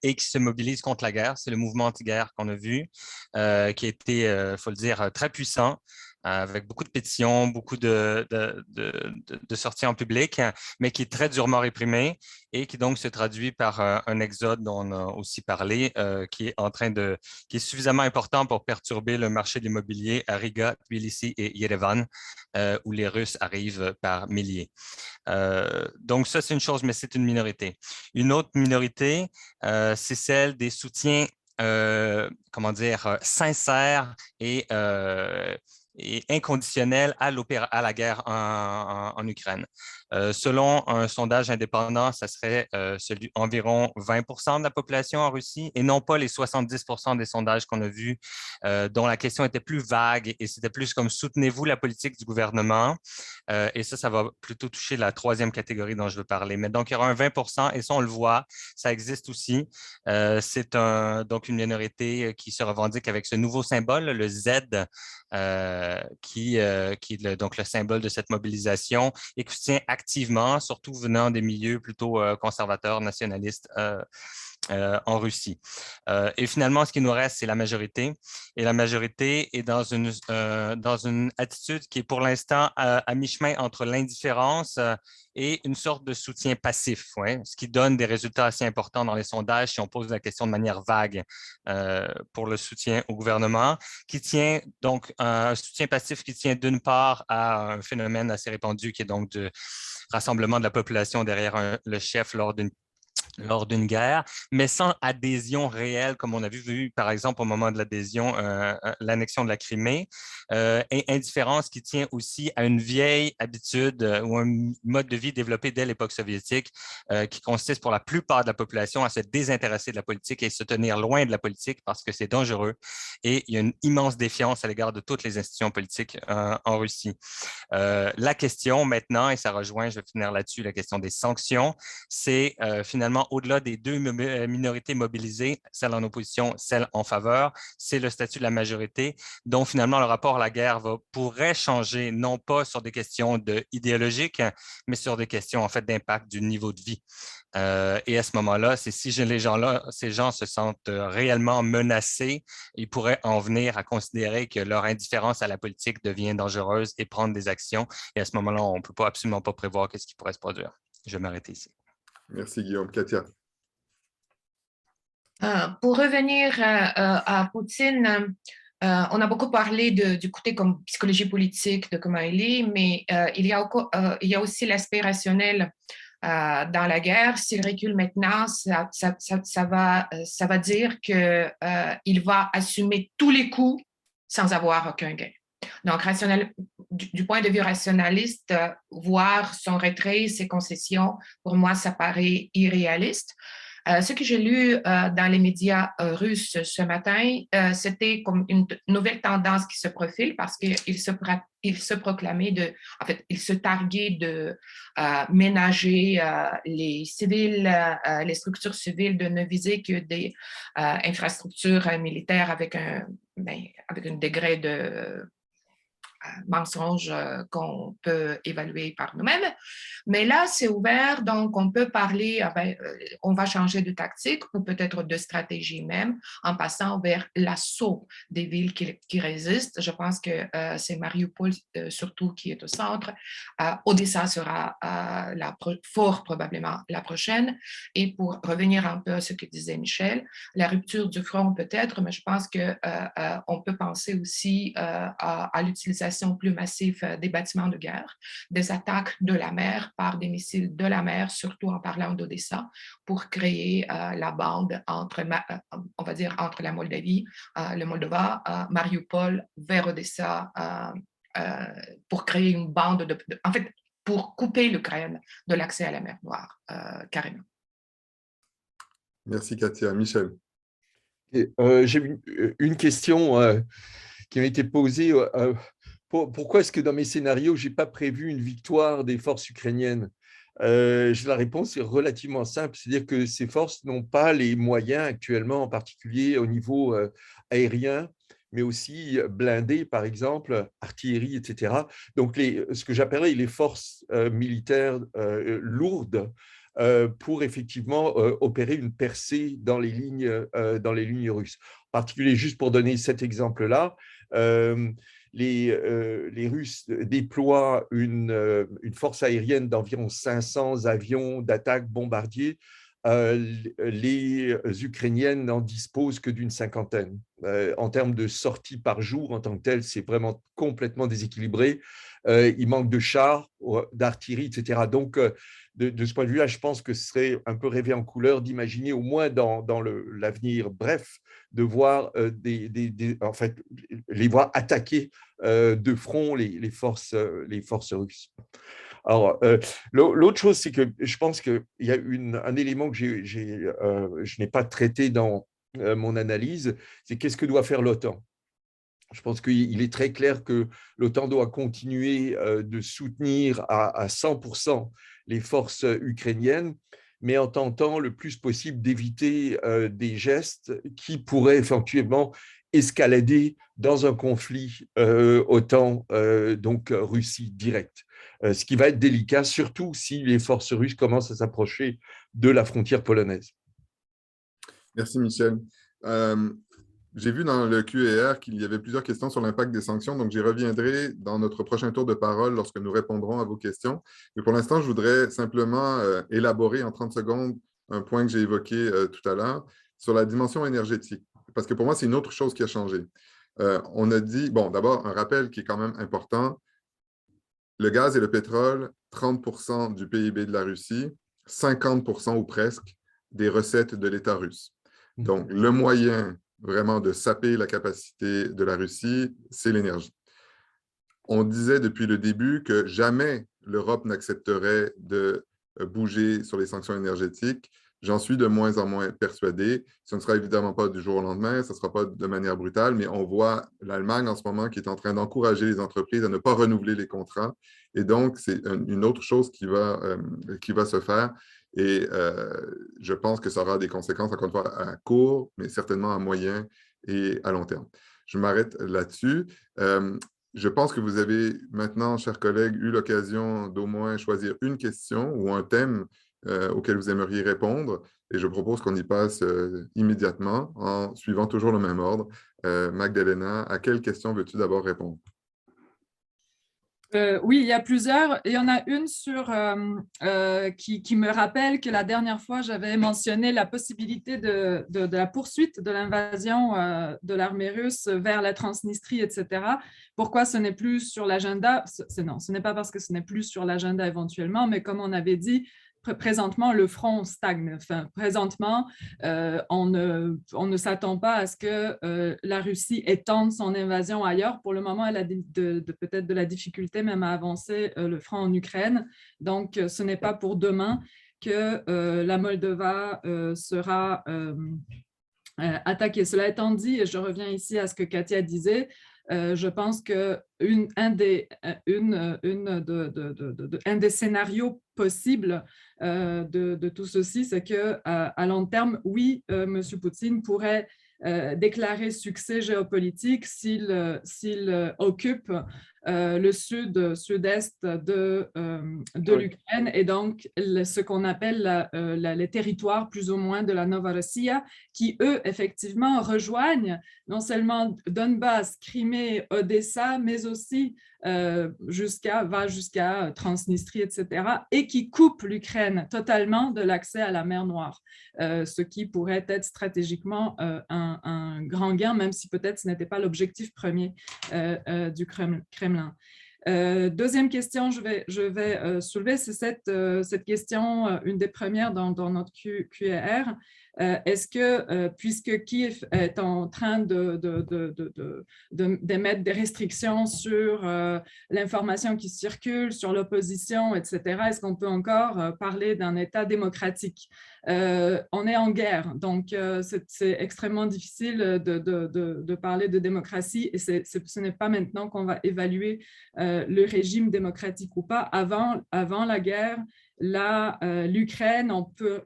Et qui se mobilise contre la guerre. C'est le mouvement anti-guerre qu'on a vu, qui a été, il faut le dire, très puissant, avec beaucoup de pétitions, beaucoup de sorties en public, mais qui est très durement réprimé et qui donc se traduit par un exode dont on a aussi parlé, qui est suffisamment important pour perturber le marché de l'immobilier à Riga, Tbilissi et Yerevan, où les Russes arrivent par milliers. Donc ça, c'est une chose, mais c'est une minorité. Une autre minorité, c'est celle des soutiens, comment dire, sincères et inconditionnel à la guerre en Ukraine. Selon un sondage indépendant, ça serait environ 20% de la population en Russie et non pas les 70% des sondages qu'on a vus, dont la question était plus vague et c'était plus comme soutenez-vous la politique du gouvernement. Et ça va plutôt toucher la troisième catégorie dont je veux parler. Mais donc, il y aura un 20% et ça, on le voit, ça existe aussi. C'est donc une minorité qui se revendique avec ce nouveau symbole, le Z, qui est donc le symbole de cette mobilisation et qui soutient activement, surtout venant des milieux plutôt conservateurs, nationalistes en Russie. Et finalement, ce qui nous reste, c'est la majorité. Et la majorité est dans une attitude qui est pour l'instant à mi-chemin entre l'indifférence et une sorte de soutien passif, ouais, ce qui donne des résultats assez importants dans les sondages si on pose la question de manière vague pour le soutien au gouvernement, qui tient donc un soutien passif qui tient d'une part à un phénomène assez répandu qui est donc du rassemblement de la population derrière le chef lors d'une guerre, mais sans adhésion réelle, comme on a vu par exemple au moment de l'adhésion, l'annexion de la Crimée, et indifférence qui tient aussi à une vieille habitude ou un mode de vie développé dès l'époque soviétique, qui consiste pour la plupart de la population à se désintéresser de la politique et se tenir loin de la politique parce que c'est dangereux et il y a une immense défiance à l'égard de toutes les institutions politiques en Russie. La question maintenant, et ça rejoint, je vais finir là-dessus, la question des sanctions, c'est finalement au-delà des 2 minorités mobilisées, celle en opposition, celle en faveur, c'est le statut de la majorité, dont finalement le rapport à la guerre pourrait changer, non pas sur des questions idéologiques, mais sur des questions en fait d'impact du niveau de vie. Et à ce moment-là, c'est si ces gens se sentent réellement menacés, ils pourraient en venir à considérer que leur indifférence à la politique devient dangereuse et prendre des actions. Et à ce moment-là, on ne peut absolument pas prévoir ce qui pourrait se produire. Je vais m'arrêter ici. Merci Guillaume. Katia. Pour revenir à Poutine, on a beaucoup parlé du côté comme psychologie politique de Khamenei, mais il y a aussi l'aspect rationnel dans la guerre. S'il recule maintenant, ça va dire qu'il va assumer tous les coups sans avoir aucun gain. Donc, du point de vue rationaliste, voir son retrait, ses concessions, pour moi, ça paraît irréaliste. Ce que j'ai lu dans les médias russes ce matin, c'était comme une nouvelle tendance qui se profile parce qu'il se proclamait il se targuait de ménager les civils, les structures civiles, de ne viser que des infrastructures militaires avec un degré de mensonge qu'on peut évaluer par nous-mêmes. Mais là, c'est ouvert, donc on peut parler, on va changer de tactique ou peut-être de stratégie même en passant vers l'assaut des villes qui résistent. Je pense que c'est Mariupol surtout qui est au centre. Odessa sera fort probablement la prochaine. Et pour revenir un peu à ce que disait Michel, la rupture du front peut-être, mais je pense qu'on peut penser aussi à l'utilisation plus massif des bâtiments de guerre, des attaques de la mer par des missiles de la mer, surtout en parlant d'Odessa, pour créer la bande entre la Moldavie, le Moldova, Mariupol, vers Odessa, pour créer une bande en fait, pour couper l'Ukraine de l'accès à la mer Noire, carrément. Merci Katia. Michel. J'ai une question qui m'a été posée. Pourquoi est-ce que dans mes scénarios, je n'ai pas prévu une victoire des forces ukrainiennes? La réponse est relativement simple, c'est-à-dire que ces forces n'ont pas les moyens actuellement, en particulier au niveau aérien, mais aussi blindés, par exemple, artillerie, etc. Donc, ce que j'appellerais les forces militaires lourdes pour effectivement opérer une percée dans les lignes russes. En particulier, juste pour donner cet exemple-là, les Russes déploient une force aérienne d'environ 500 avions d'attaque bombardiers. Les Ukrainiennes n'en disposent que d'une cinquantaine. En termes de sorties par jour, en tant que tel, c'est vraiment complètement déséquilibré. Il manque de chars, d'artillerie, etc. Donc, de ce point de vue-là, je pense que ce serait un peu rêver en couleur d'imaginer, au moins dans l'avenir bref, de voir en fait, les voir attaquer de front les forces russes. Alors, l'autre chose, c'est que je pense qu'il y a un élément que je n'ai pas traité dans mon analyse, c'est qu'est-ce que doit faire l'OTAN. Je pense qu'il est très clair que l'OTAN doit continuer de soutenir à 100% les forces ukrainiennes, mais en tentant le plus possible d'éviter des gestes qui pourraient éventuellement escalader dans un conflit OTAN, donc Russie directe. Ce qui va être délicat, surtout si les forces russes commencent à s'approcher de la frontière polonaise. Merci, Michel. J'ai vu dans le Q&R qu'il y avait plusieurs questions sur l'impact des sanctions, donc j'y reviendrai dans notre prochain tour de parole lorsque nous répondrons à vos questions. Mais pour l'instant, je voudrais simplement élaborer en 30 secondes un point que j'ai évoqué tout à l'heure sur la dimension énergétique, parce que pour moi, c'est une autre chose qui a changé. On a dit, bon, d'abord, un rappel qui est quand même important, le gaz et le pétrole, 30% du PIB de la Russie, 50% ou presque des recettes de l'État russe. Donc, le moyen vraiment de saper la capacité de la Russie, c'est l'énergie. On disait depuis le début que jamais l'Europe n'accepterait de bouger sur les sanctions énergétiques. J'en suis de moins en moins persuadé. Ce ne sera évidemment pas du jour au lendemain, ce ne sera pas de manière brutale, mais on voit l'Allemagne en ce moment qui est en train d'encourager les entreprises à ne pas renouveler les contrats. Et donc, c'est une autre chose qui va se faire. Et je pense que ça aura des conséquences, encore une fois, à court, mais certainement à moyen et à long terme. Je m'arrête là-dessus. Je pense que vous avez maintenant, chers collègues, eu l'occasion d'au moins choisir une question ou un thème auquel vous aimeriez répondre. Et je propose qu'on y passe immédiatement en suivant toujours le même ordre. Magdalena, à quelle question veux-tu d'abord répondre? Oui, il y a plusieurs. Il y en a une qui me rappelle que la dernière fois, j'avais mentionné la possibilité de la poursuite de l'invasion de l'armée russe vers la Transnistrie, etc. Pourquoi ce n'est plus sur l'agenda? Non, ce n'est pas parce que ce n'est plus sur l'agenda éventuellement, mais comme on avait dit, présentement, le front stagne. Enfin, présentement, on ne s'attend pas à ce que la Russie étende son invasion ailleurs. Pour le moment, elle a peut-être de la difficulté même à avancer le front en Ukraine. Donc, ce n'est pas pour demain que la Moldova sera attaquée. Cela étant dit, et je reviens ici à ce que Katia disait, je pense qu'un des scénarios possibles de tout ceci, c'est qu'à long terme, oui, M. Poutine pourrait déclarer succès géopolitique s'il occupe le sud-est de l'Ukraine et donc ce qu'on appelle les territoires plus ou moins de la Novorossia qui, eux, effectivement, rejoignent non seulement Donbass, Crimée, Odessa, mais aussi jusqu'à Transnistrie, etc., et qui coupe l'Ukraine totalement de l'accès à la mer Noire, ce qui pourrait être stratégiquement un grand gain, même si peut-être ce n'était pas l'objectif premier du Kremlin. Deuxième question, je vais soulever, c'est cette question, une des premières dans notre Q&R. Est-ce que, puisque Kiev est en train d'émettre des restrictions sur l'information qui circule, sur l'opposition, etc., est-ce qu'on peut encore parler d'un État démocratique? On est en guerre, donc c'est extrêmement difficile de parler de démocratie et ce n'est pas maintenant qu'on va évaluer le régime démocratique ou pas. Avant la guerre, l'Ukraine,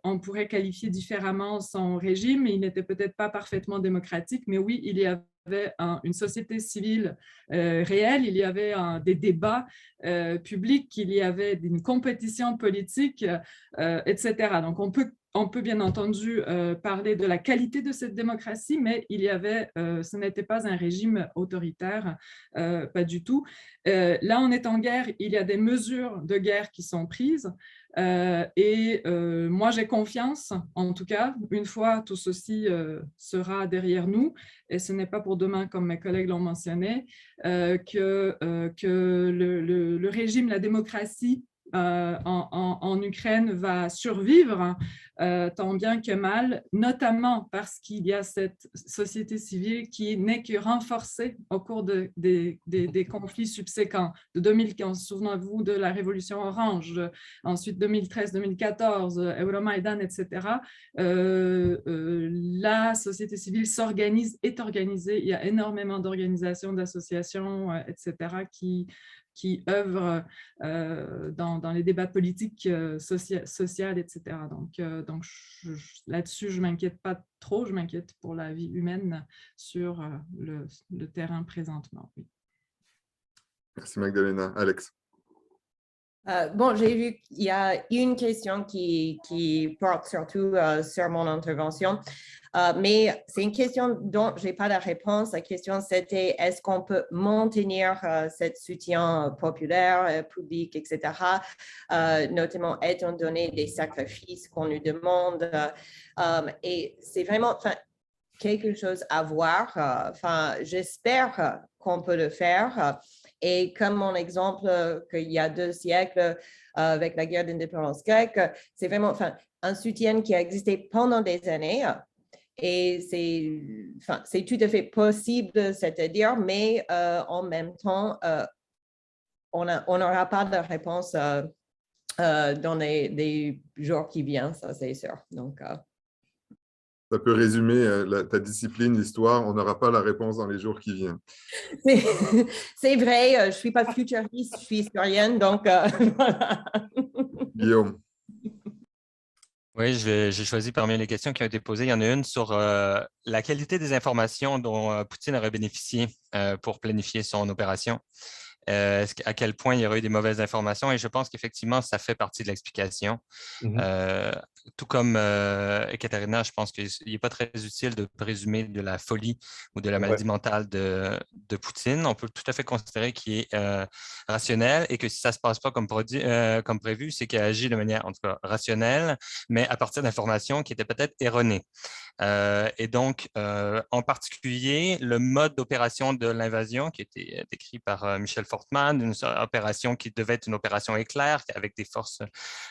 on pourrait qualifier différemment son régime, mais il n'était peut-être pas parfaitement démocratique, mais oui, il y avait une société civile réelle, il y avait des débats publics, il y avait une compétition politique, etc. Donc, on peut bien entendu parler de la qualité de cette démocratie, mais ce n'était pas un régime autoritaire, pas du tout. Là, on est en guerre, il y a des mesures de guerre qui sont prises et moi, j'ai confiance, en tout cas, une fois tout ceci sera derrière nous, et ce n'est pas pour demain, comme mes collègues l'ont mentionné, que le régime, la démocratie en Ukraine va survivre tant bien que mal, notamment parce qu'il y a cette société civile qui n'est que renforcée au cours des conflits subséquents de 2015. Souvenez-vous de la Révolution orange, ensuite 2013-2014, Euromaïdan, etc. La société civile est organisée. Il y a énormément d'organisations, d'associations, etc. qui œuvrent dans les débats politiques, sociaux, etc. Donc là-dessus, je ne m'inquiète pas trop, je m'inquiète pour la vie humaine sur le terrain présentement. Oui. Merci Magdalena. Alex. Bon, j'ai vu qu'il y a une question qui porte surtout sur mon intervention, mais c'est une question dont je n'ai pas la réponse. La question, c'était est-ce qu'on peut maintenir ce soutien populaire, public, etc., notamment étant donné des sacrifices qu'on nous demande. Et c'est vraiment quelque chose à voir. J'espère qu'on peut le faire. Et comme mon exemple qu'il y a 2 siècles avec la guerre d'indépendance grecque, c'est vraiment un soutien qui a existé pendant des années et c'est tout à fait possible, c'est-à-dire, mais en même temps, on n'aura pas de réponse dans les jours qui viennent, ça c'est sûr. Donc, ça peut résumer ta discipline, l'histoire. On n'aura pas la réponse dans les jours qui viennent. C'est vrai, je ne suis pas futuriste, je suis historienne, donc voilà. Guillaume. Oui, j'ai choisi parmi les questions qui ont été posées, il y en a une sur la qualité des informations dont Poutine aurait bénéficié pour planifier son opération. À quel point il y aurait eu des mauvaises informations, et je pense qu'effectivement, ça fait partie de l'explication. Tout comme Ekaterina, je pense qu'il n'est pas très utile de présumer de la folie ou de la maladie mentale de Poutine. On peut tout à fait considérer qu'il est rationnel et que si ça ne se passe pas comme prévu, c'est qu'il agit de manière en tout cas rationnelle, mais à partir d'informations qui étaient peut-être erronées. Et donc, en particulier, le mode d'opération de l'invasion qui a été décrit par Michel Fortman, une opération qui devait être une opération éclair avec des forces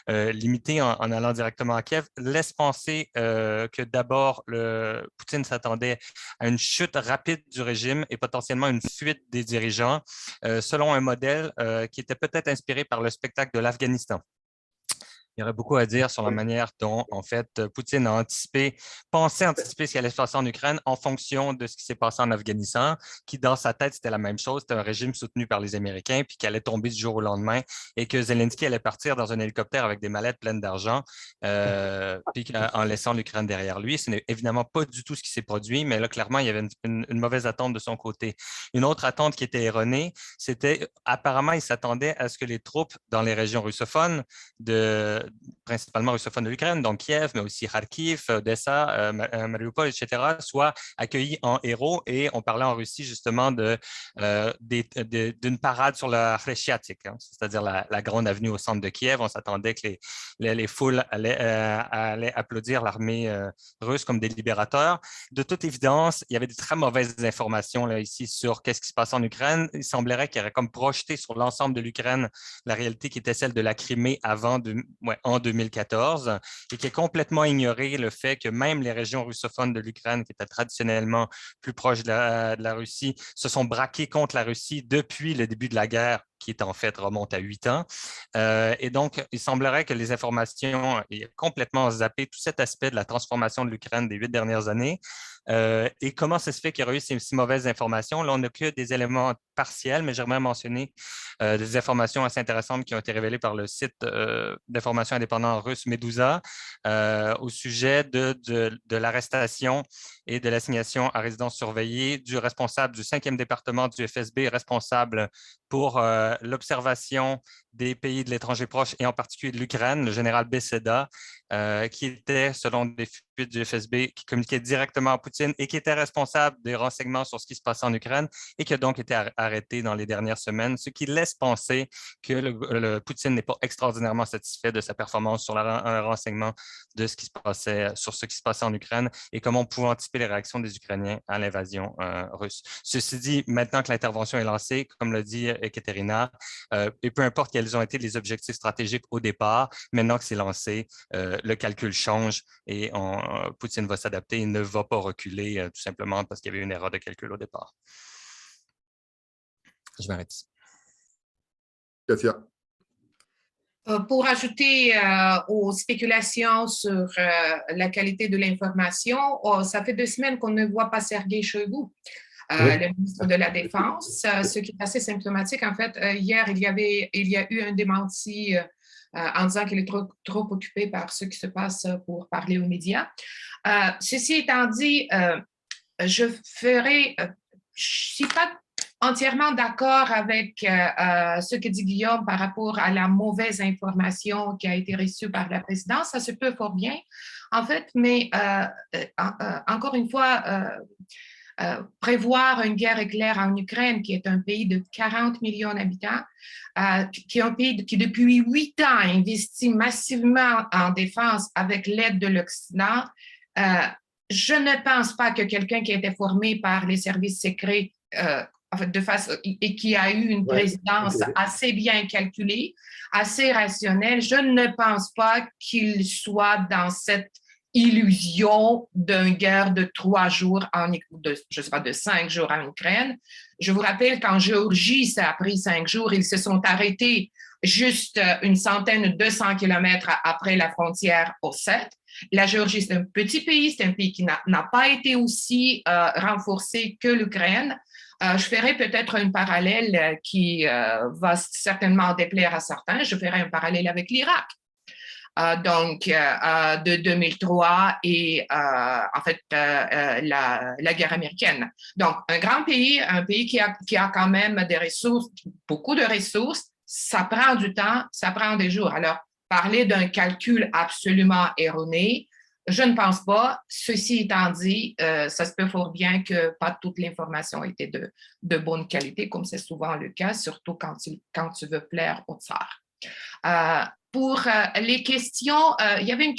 limitées en allant directement à Kiev, laisse penser que d'abord, Poutine s'attendait à une chute rapide du régime et potentiellement une fuite des dirigeants, selon un modèle qui était peut-être inspiré par le spectacle de l'Afghanistan. Il y aurait beaucoup à dire sur la manière dont, en fait, Poutine a pensé anticiper ce qui allait se passer en Ukraine en fonction de ce qui s'est passé en Afghanistan, qui, dans sa tête, c'était la même chose. C'était un régime soutenu par les Américains, puis qui allait tomber du jour au lendemain, et que Zelensky allait partir dans un hélicoptère avec des mallettes pleines d'argent, puis en laissant l'Ukraine derrière lui. Ce n'est évidemment pas du tout ce qui s'est produit, mais là, clairement, il y avait une mauvaise attente de son côté. Une autre attente qui était erronée, c'était apparemment, il s'attendait à ce que les troupes dans les régions russophones principalement russophone de l'Ukraine, donc Kiev, mais aussi Kharkiv, Odessa, Mariupol, etc., soient accueillis en héros. Et on parlait en Russie justement d'une parade sur la Chrestiatik, c'est-à-dire la grande avenue au centre de Kiev. On s'attendait que les foules allaient applaudir l'armée russe comme des libérateurs. De toute évidence, il y avait de très mauvaises informations là, ici sur qu'est-ce qui se passe en Ukraine. Il semblerait qu'il y aurait comme projeté sur l'ensemble de l'Ukraine la réalité qui était celle de la Crimée en 2014 et qui a complètement ignoré le fait que même les régions russophones de l'Ukraine, qui étaient traditionnellement plus proches de la Russie, se sont braquées contre la Russie depuis le début de la guerre, qui est en fait remonte à 8 ans. Et donc, il semblerait que les informations aient complètement zappé tout cet aspect de la transformation de l'Ukraine des 8 dernières années. Et comment ça se fait qu'il y aurait eu ces mauvaises informations? Là, on n'a que des éléments partiels, mais j'aimerais mentionner des informations assez intéressantes qui ont été révélées par le site d'information indépendant russe Medusa au sujet de l'arrestation et de l'assignation à résidence surveillée du responsable du 5e département du FSB, responsable pour l'observation des pays de l'étranger proche et en particulier de l'Ukraine, le général Beseda, qui était, selon des fuites du FSB, qui communiquait directement à Poutine et qui était responsable des renseignements sur ce qui se passait en Ukraine et qui a donc été arrêté dans les dernières semaines, ce qui laisse penser que le Poutine n'est pas extraordinairement satisfait de sa performance sur le renseignement de ce qui se passait, sur ce qui se passait en Ukraine et comment on pouvait anticiper les réactions des Ukrainiens à l'invasion russe. Ceci dit, maintenant que l'intervention est lancée, comme l'a dit Ekaterina, et peu importe quels ont été les objectifs stratégiques au départ, maintenant que c'est lancé, le calcul change et Poutine va s'adapter. Il ne va pas reculer tout simplement parce qu'il y avait une erreur de calcul au départ. Je m'arrête ici. Katia. Pour ajouter aux spéculations sur la qualité de l'information, ça fait 2 semaines qu'on ne voit pas Sergueï Shoigu, le ministre de la Défense, ce qui est assez symptomatique. En fait, hier, il y a eu un démenti en disant qu'il est trop occupé par ce qui se passe pour parler aux médias. Ceci étant dit, je suis pas entièrement d'accord avec ce que dit Guillaume par rapport à la mauvaise information qui a été reçue par la présidence. Ça se peut fort bien, en fait, mais encore une fois, prévoir une guerre éclair en Ukraine, qui est un pays de 40 millions d'habitants, qui est un pays qui, depuis 8 ans, investit massivement en défense avec l'aide de l'Occident, je ne pense pas que quelqu'un qui a été formé par les services secrets et qui a eu une présidence assez bien calculée, assez rationnelle, je ne pense pas qu'il soit dans cette illusion d'une guerre de 3 jours, de 5 jours en Ukraine. Je vous rappelle qu'en Géorgie, ça a pris 5 jours. Ils se sont arrêtés juste une centaine, 200 kilomètres après la frontière ossète. La Géorgie, c'est un petit pays, c'est un pays qui n'a pas été aussi renforcé que l'Ukraine. Je ferai peut-être un parallèle qui va certainement déplaire à certains. Je ferai un parallèle avec l'Irak. De 2003 et en fait la guerre américaine. Donc, un grand pays, un pays qui a quand même des ressources, beaucoup de ressources, ça prend du temps, ça prend des jours. Alors, parler d'un calcul absolument erroné, je ne pense pas. Ceci étant dit, ça se peut fort bien que pas toute l'information était de bonne qualité, comme c'est souvent le cas, surtout quand tu veux plaire au tsar. Pour les questions, il y avait une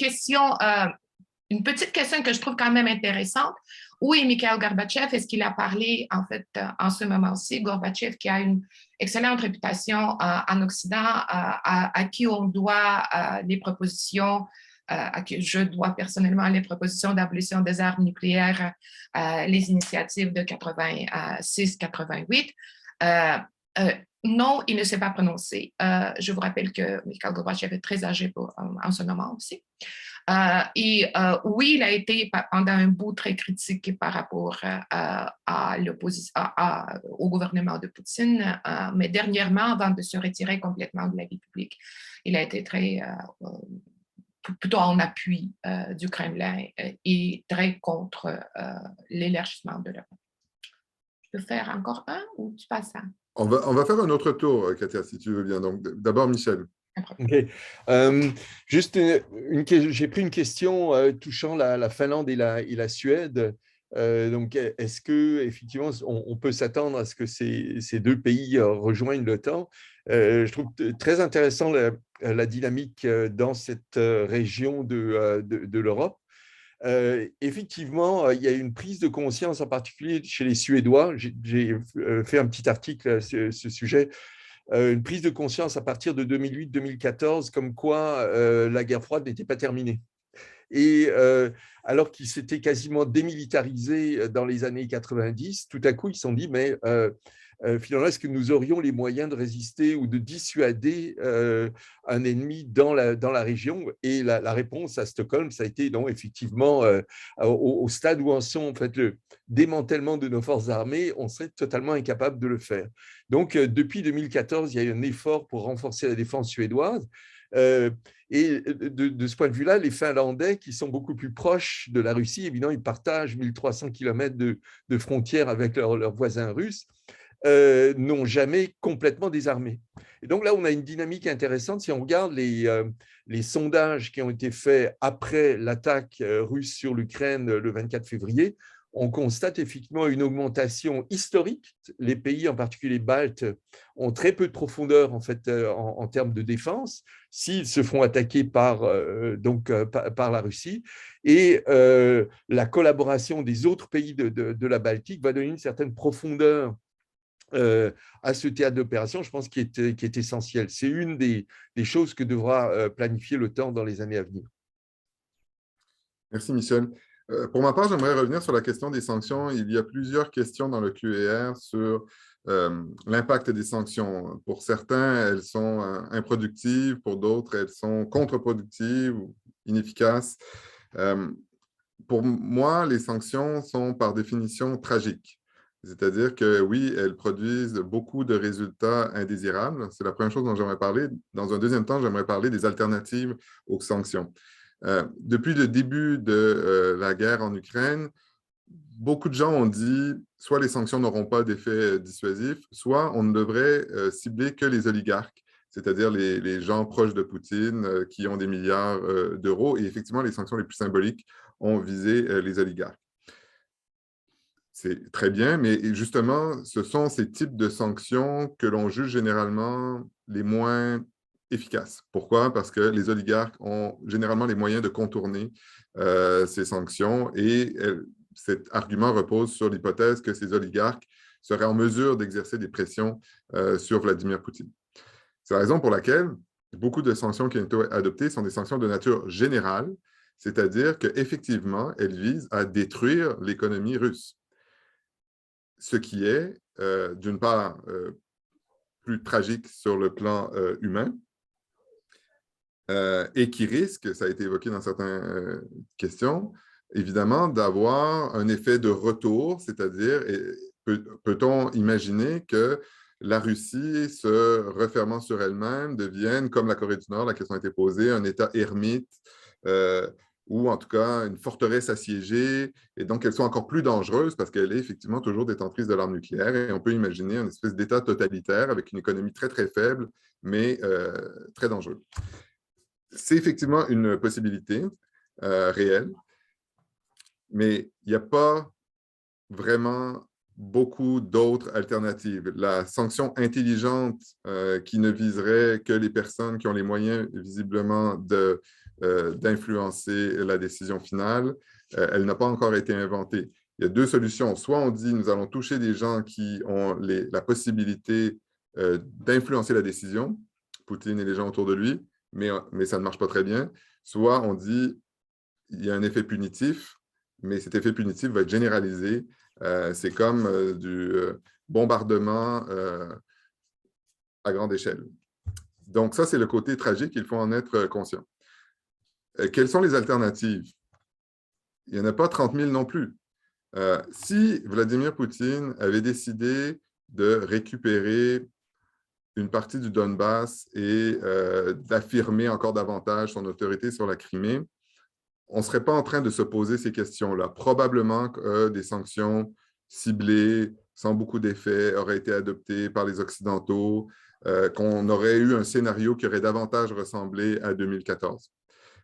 petite question que je trouve quand même intéressante. Où est Mikhail Gorbatchev? Est-ce qu'il a parlé, en fait, en ce moment-ci? Gorbatchev, qui a une excellente réputation en Occident, à qui on doit les propositions, à qui je dois personnellement les propositions d'abolition des armes nucléaires, les initiatives de 86-88. Non, il ne s'est pas prononcé. Je vous rappelle que Mikhail Gorbatchev est très âgé en ce moment aussi. Oui, il a été pendant un bout très critique par rapport au gouvernement de Poutine, mais dernièrement, avant de se retirer complètement de la vie publique, il a été plutôt en appui du Kremlin et très contre l'élargissement de l'Europe. Je peux faire encore un ou tu passes à? On va faire un autre tour, Katia, si tu veux bien. Donc, d'abord, Michel. Okay. Juste, j'ai pris une question touchant la Finlande et la Suède. Donc, est-ce que effectivement, on peut s'attendre à ce que ces 2 pays rejoignent l'OTAN? Je trouve très intéressant la dynamique dans cette région de l'Europe. Effectivement, il y a une prise de conscience, en particulier chez les Suédois. J'ai fait un petit article à ce sujet, une prise de conscience à partir de 2008-2014 comme quoi la guerre froide n'était pas terminée. Et alors qu'ils s'étaient quasiment démilitarisés dans les années 90, tout à coup, ils se sont dit, mais finalement, est-ce que nous aurions les moyens de résister ou de dissuader un ennemi dans la région? Et la réponse à Stockholm, ça a été non, effectivement, au stade où en sont en fait, le démantèlement de nos forces armées, on serait totalement incapable de le faire. Donc, depuis 2014, il y a eu un effort pour renforcer la défense suédoise. Et de ce point de vue-là, les Finlandais, qui sont beaucoup plus proches de la Russie, évidemment, ils partagent 1300 km de frontières avec leurs voisins russes, n'ont jamais complètement désarmé. Et donc là, on a une dynamique intéressante. Si on regarde les sondages qui ont été faits après l'attaque russe sur l'Ukraine le 24 février, on constate effectivement une augmentation historique. Les pays, en particulier baltes, ont très peu de profondeur en fait en termes de défense s'ils se font attaquer par la Russie. Et la collaboration des autres pays de la Baltique va donner une certaine profondeur à ce théâtre d'opération, je pense, qui est essentiel. C'est une des choses que devra planifier l'OTAN dans les années à venir. Merci, Michel. Pour ma part, j'aimerais revenir sur la question des sanctions. Il y a plusieurs questions dans le Q&R sur l'impact des sanctions. Pour certains, elles sont improductives. Pour d'autres, elles sont contre-productives ou inefficaces. Pour moi, les sanctions sont par définition tragiques. C'est-à-dire que oui, elles produisent beaucoup de résultats indésirables. C'est la première chose dont j'aimerais parler. Dans un deuxième temps, j'aimerais parler des alternatives aux sanctions. Depuis le début de la guerre en Ukraine, beaucoup de gens ont dit soit les sanctions n'auront pas d'effet dissuasif, soit on ne devrait cibler que les oligarques, c'est-à-dire les gens proches de Poutine qui ont des milliards d'euros. Et effectivement, les sanctions les plus symboliques ont visé les oligarques. C'est très bien, mais justement, ce sont ces types de sanctions que l'on juge généralement les moins efficaces. Pourquoi? Parce que les oligarques ont généralement les moyens de contourner ces sanctions et cet argument repose sur l'hypothèse que ces oligarques seraient en mesure d'exercer des pressions sur Vladimir Poutine. C'est la raison pour laquelle beaucoup de sanctions qui ont été adoptées sont des sanctions de nature générale, c'est-à-dire qu'effectivement, elles visent à détruire l'économie russe. Ce qui est, d'une part, plus tragique sur le plan humain et qui risque, ça a été évoqué dans certaines questions, évidemment, d'avoir un effet de retour, c'est-à-dire, peut-on imaginer que la Russie, se refermant sur elle-même, devienne, comme la Corée du Nord, la question a été posée, un État ermite, ou en tout cas une forteresse assiégée, et donc elle soit encore plus dangereuse parce qu'elle est effectivement toujours détentrice de l'arme nucléaire, et on peut imaginer une espèce d'État totalitaire avec une économie très, très faible, mais très dangereux. C'est effectivement une possibilité réelle, mais il n'y a pas vraiment beaucoup d'autres alternatives. La sanction intelligente qui ne viserait que les personnes qui ont les moyens visiblement d'influencer la décision finale, elle n'a pas encore été inventée. Il y a deux solutions. Soit on dit nous allons toucher des gens qui ont la possibilité d'influencer la décision, Poutine et les gens autour de lui, mais ça ne marche pas très bien. Soit on dit il y a un effet punitif, mais cet effet punitif va être généralisé. C'est comme du bombardement à grande échelle. Donc ça, c'est le côté tragique, il faut en être conscient. Quelles sont les alternatives? Il n'y en a pas 30 000 non plus. Si Vladimir Poutine avait décidé de récupérer une partie du Donbass et d'affirmer encore davantage son autorité sur la Crimée, on ne serait pas en train de se poser ces questions-là. Probablement que des sanctions ciblées, sans beaucoup d'effets, auraient été adoptées par les Occidentaux, qu'on aurait eu un scénario qui aurait davantage ressemblé à 2014.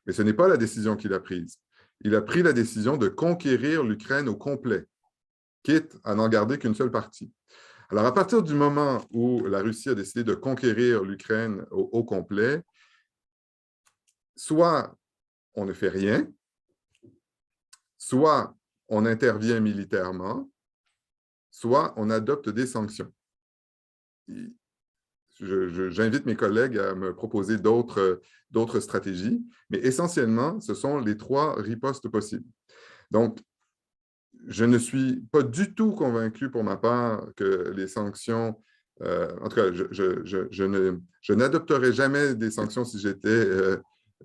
Mais ce n'est pas la décision qu'il a prise. Il a pris la décision de conquérir l'Ukraine au complet, quitte à n'en garder qu'une seule partie. Alors, à partir du moment où la Russie a décidé de conquérir l'Ukraine au complet, soit on ne fait rien, soit on intervient militairement, soit on adopte des sanctions. j'invite mes collègues à me proposer d'autres stratégies, mais essentiellement, ce sont les 3 ripostes possibles. Donc, je ne suis pas du tout convaincu pour ma part que les sanctions, en tout cas, je n'adopterai jamais des sanctions si j'étais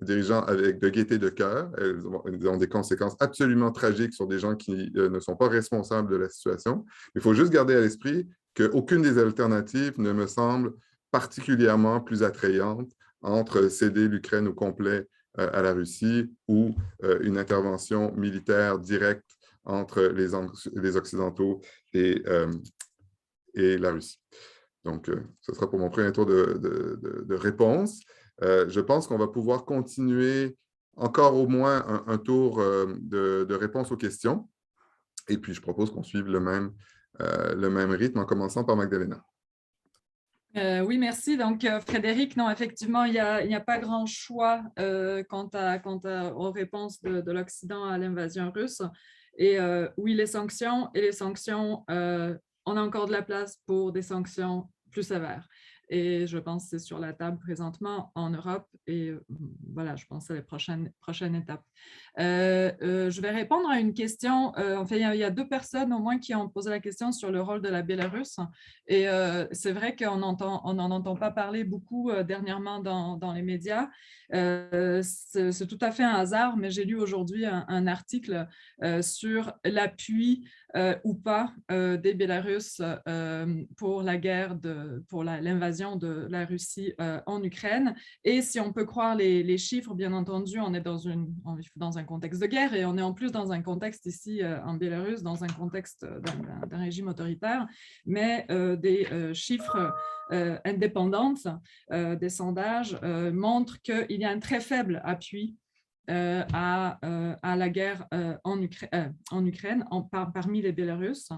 dirigeant avec de gaieté de cœur. Elles ont des conséquences absolument tragiques sur des gens qui ne sont pas responsables de la situation. Il faut juste garder à l'esprit qu'aucune des alternatives ne me semble particulièrement plus attrayante entre céder l'Ukraine au complet à la Russie ou une intervention militaire directe entre les Occidentaux et la Russie. Donc, ce sera pour mon premier tour de réponse. Je pense qu'on va pouvoir continuer encore au moins un tour de réponse aux questions. Et puis, je propose qu'on suive le même rythme en commençant par Magdalena. Oui, merci. Donc, Frédéric, non, effectivement, il n'y a pas grand choix quant aux réponses de l'Occident à l'invasion russe. Et oui, les sanctions, on a encore de la place pour des sanctions plus sévères. Et je pense que c'est sur la table présentement en Europe. Et voilà, je pense que c'est la prochaine étape. Je vais répondre à une question. Enfin, il y a 2 personnes au moins qui ont posé la question sur le rôle de la Bélarus. Et c'est vrai qu'on n'en entend pas parler beaucoup dernièrement dans les médias. C'est tout à fait un hasard, mais j'ai lu aujourd'hui un article sur l'appui ou pas des Bélarusses pour la guerre, pour l'invasion de la Russie en Ukraine. Et si on peut croire les chiffres, bien entendu, on est dans un contexte de guerre et on est en plus dans un contexte ici en Bélarus, dans un contexte d'un régime autoritaire, mais des chiffres indépendants, des sondages montrent qu'il y a un très faible appui à la guerre en Ukraine parmi les Bélarusses.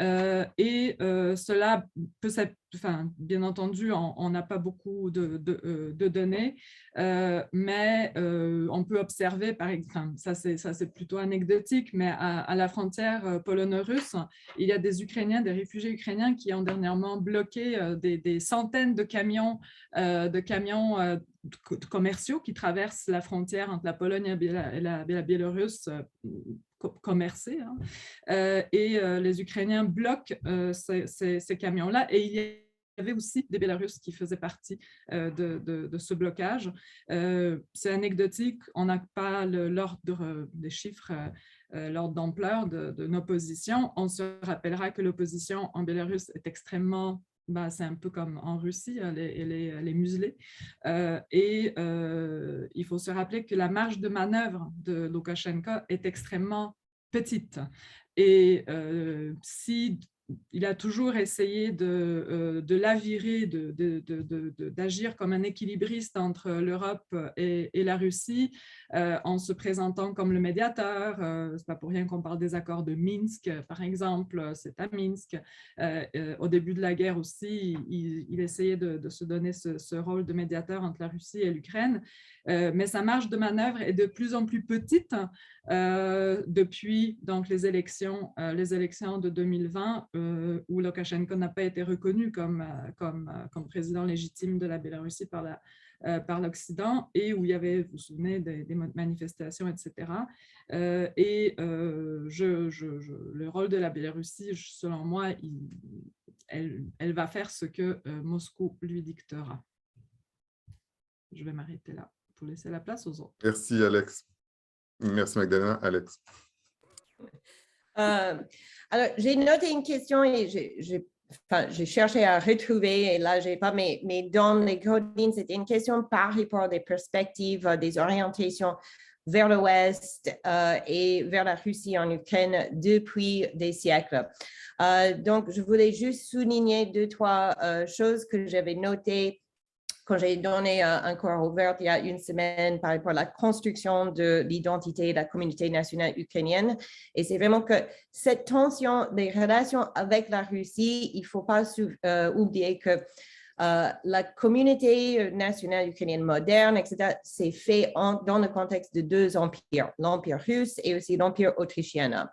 Et cela peut s'être, bien entendu, on n'a pas beaucoup de données, mais on peut observer, par exemple, ça c'est plutôt anecdotique, mais à la frontière polono-russe, il y a des Ukrainiens, des réfugiés ukrainiens qui ont dernièrement bloqué des centaines de camions commerciaux qui traversent la frontière entre la Pologne et la Biélorusse commercés. Et les Ukrainiens bloquent ces camions-là. Et il y avait aussi des Bélarusses qui faisaient partie de ce blocage. C'est anecdotique, on n'a pas l'ordre des chiffres, l'ordre d'ampleur de nos positions. On se rappellera que l'opposition en Bélarus est extrêmement... c'est un peu comme en Russie, elle est muselée. Et il faut se rappeler que la marge de manœuvre de Loukachenko est extrêmement petite. Et si il a toujours essayé de l'avirer, d'agir comme un équilibriste entre l'Europe et la Russie, en se présentant comme le médiateur. C'est pas pour rien qu'on parle des accords de Minsk, par exemple, c'est à Minsk. Au début de la guerre aussi, il essayait de se donner ce rôle de médiateur entre la Russie et l'Ukraine. Mais sa marge de manœuvre est de plus en plus petite depuis donc, les élections de 2020 où Loukachenko n'a pas été reconnu comme président légitime de la Biélorussie par l'Occident et où il y avait, vous vous souvenez, des manifestations, etc. Le rôle de la Biélorussie, selon moi, elle va faire ce que Moscou lui dictera. Je vais m'arrêter là pour laisser la place aux autres. Merci, Alex. Merci, Magdalena. Alex. Alors, j'ai noté une question et j'ai cherché à retrouver, et là, je n'ai pas, mais dans les codines, c'était une question par rapport des perspectives, des orientations vers l'Ouest et vers la Russie en Ukraine depuis des siècles. Donc, je voulais juste souligner 2-3 choses que j'avais notées quand j'ai donné un cours ouvert il y a une semaine par rapport à la construction de l'identité de la communauté nationale ukrainienne. Et c'est vraiment que cette tension des relations avec la Russie, il ne faut pas oublier que la communauté nationale ukrainienne moderne, etc., c'est fait dans le contexte de 2 empires, l'empire russe et aussi l'empire autrichien.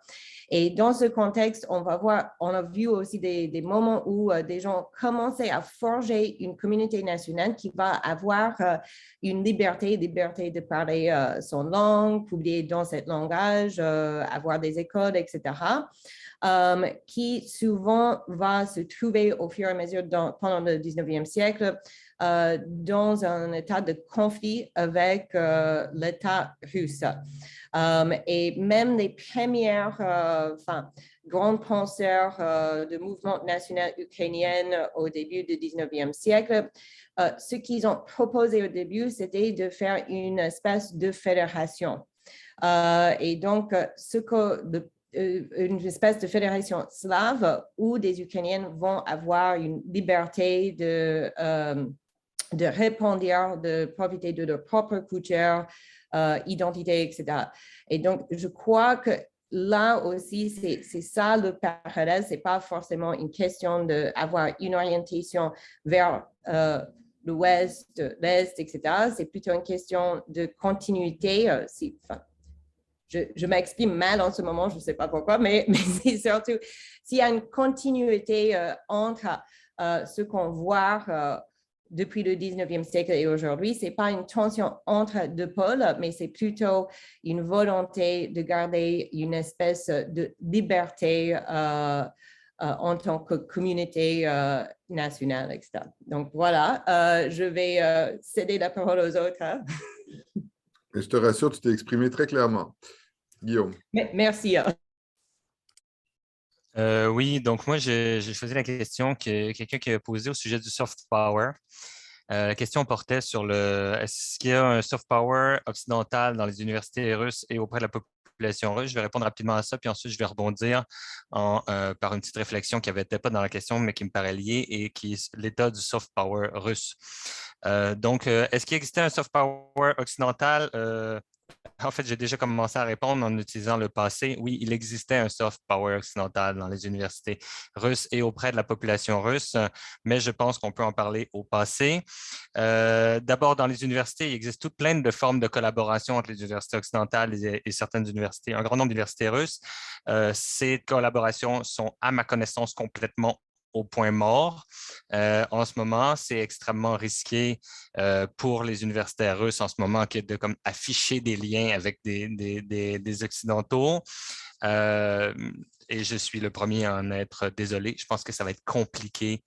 Et dans ce contexte, on a vu aussi des moments où des gens commençaient à forger une communauté nationale qui va avoir une liberté de parler son langue, publier dans ce langage, avoir des écoles, etc., qui souvent va se trouver au fur et à mesure pendant le 19e siècle dans un état de conflit avec l'État russe. Et même les premières grands penseurs de mouvement national ukrainien au début du 19e siècle, ce qu'ils ont proposé au début, c'était de faire une espèce de fédération. Et donc, une espèce de fédération slave où des Ukrainiens vont avoir une liberté de répondre, de profiter de leur propre culture, identité, etc. Et donc, je crois que là aussi, c'est ça le parallèle. Ce n'est pas forcément une question d'avoir une orientation vers l'Ouest, l'Est, etc. C'est plutôt une question de continuité. Je m'exprime mal en ce moment, je ne sais pas pourquoi, mais c'est surtout s'il y a une continuité entre ce qu'on voit depuis le 19e siècle et aujourd'hui, ce n'est pas une tension entre deux pôles, mais c'est plutôt une volonté de garder une espèce de liberté en tant que communauté nationale, etc. Donc voilà, je vais céder la parole aux autres. Hein. Et je te rassure, tu t'es exprimé très clairement. Guillaume. Merci. Oui, donc moi, j'ai choisi la question que quelqu'un qui a posée au sujet du soft power. La question portait sur est-ce qu'il y a un soft power occidental dans les universités russes et auprès de la population russe? Je vais répondre rapidement à ça, puis ensuite, je vais rebondir par une petite réflexion qui n'était pas dans la question, mais qui me paraît liée et qui est l'état du soft power russe. Donc, est-ce qu'il existait un soft power occidental? En fait, j'ai déjà commencé à répondre en utilisant le passé. Oui, il existait un soft power occidental dans les universités russes et auprès de la population russe, mais je pense qu'on peut en parler au passé. D'abord, dans les universités, il existe toutes plein de formes de collaboration entre les universités occidentales et certaines universités, un grand nombre d'universités russes. Ces collaborations sont, à ma connaissance, complètement au point mort. En ce moment, c'est extrêmement risqué pour les universitaires russes en ce moment de comme, afficher des liens avec des Occidentaux. Et je suis le premier à en être désolé. Je pense que ça va être compliqué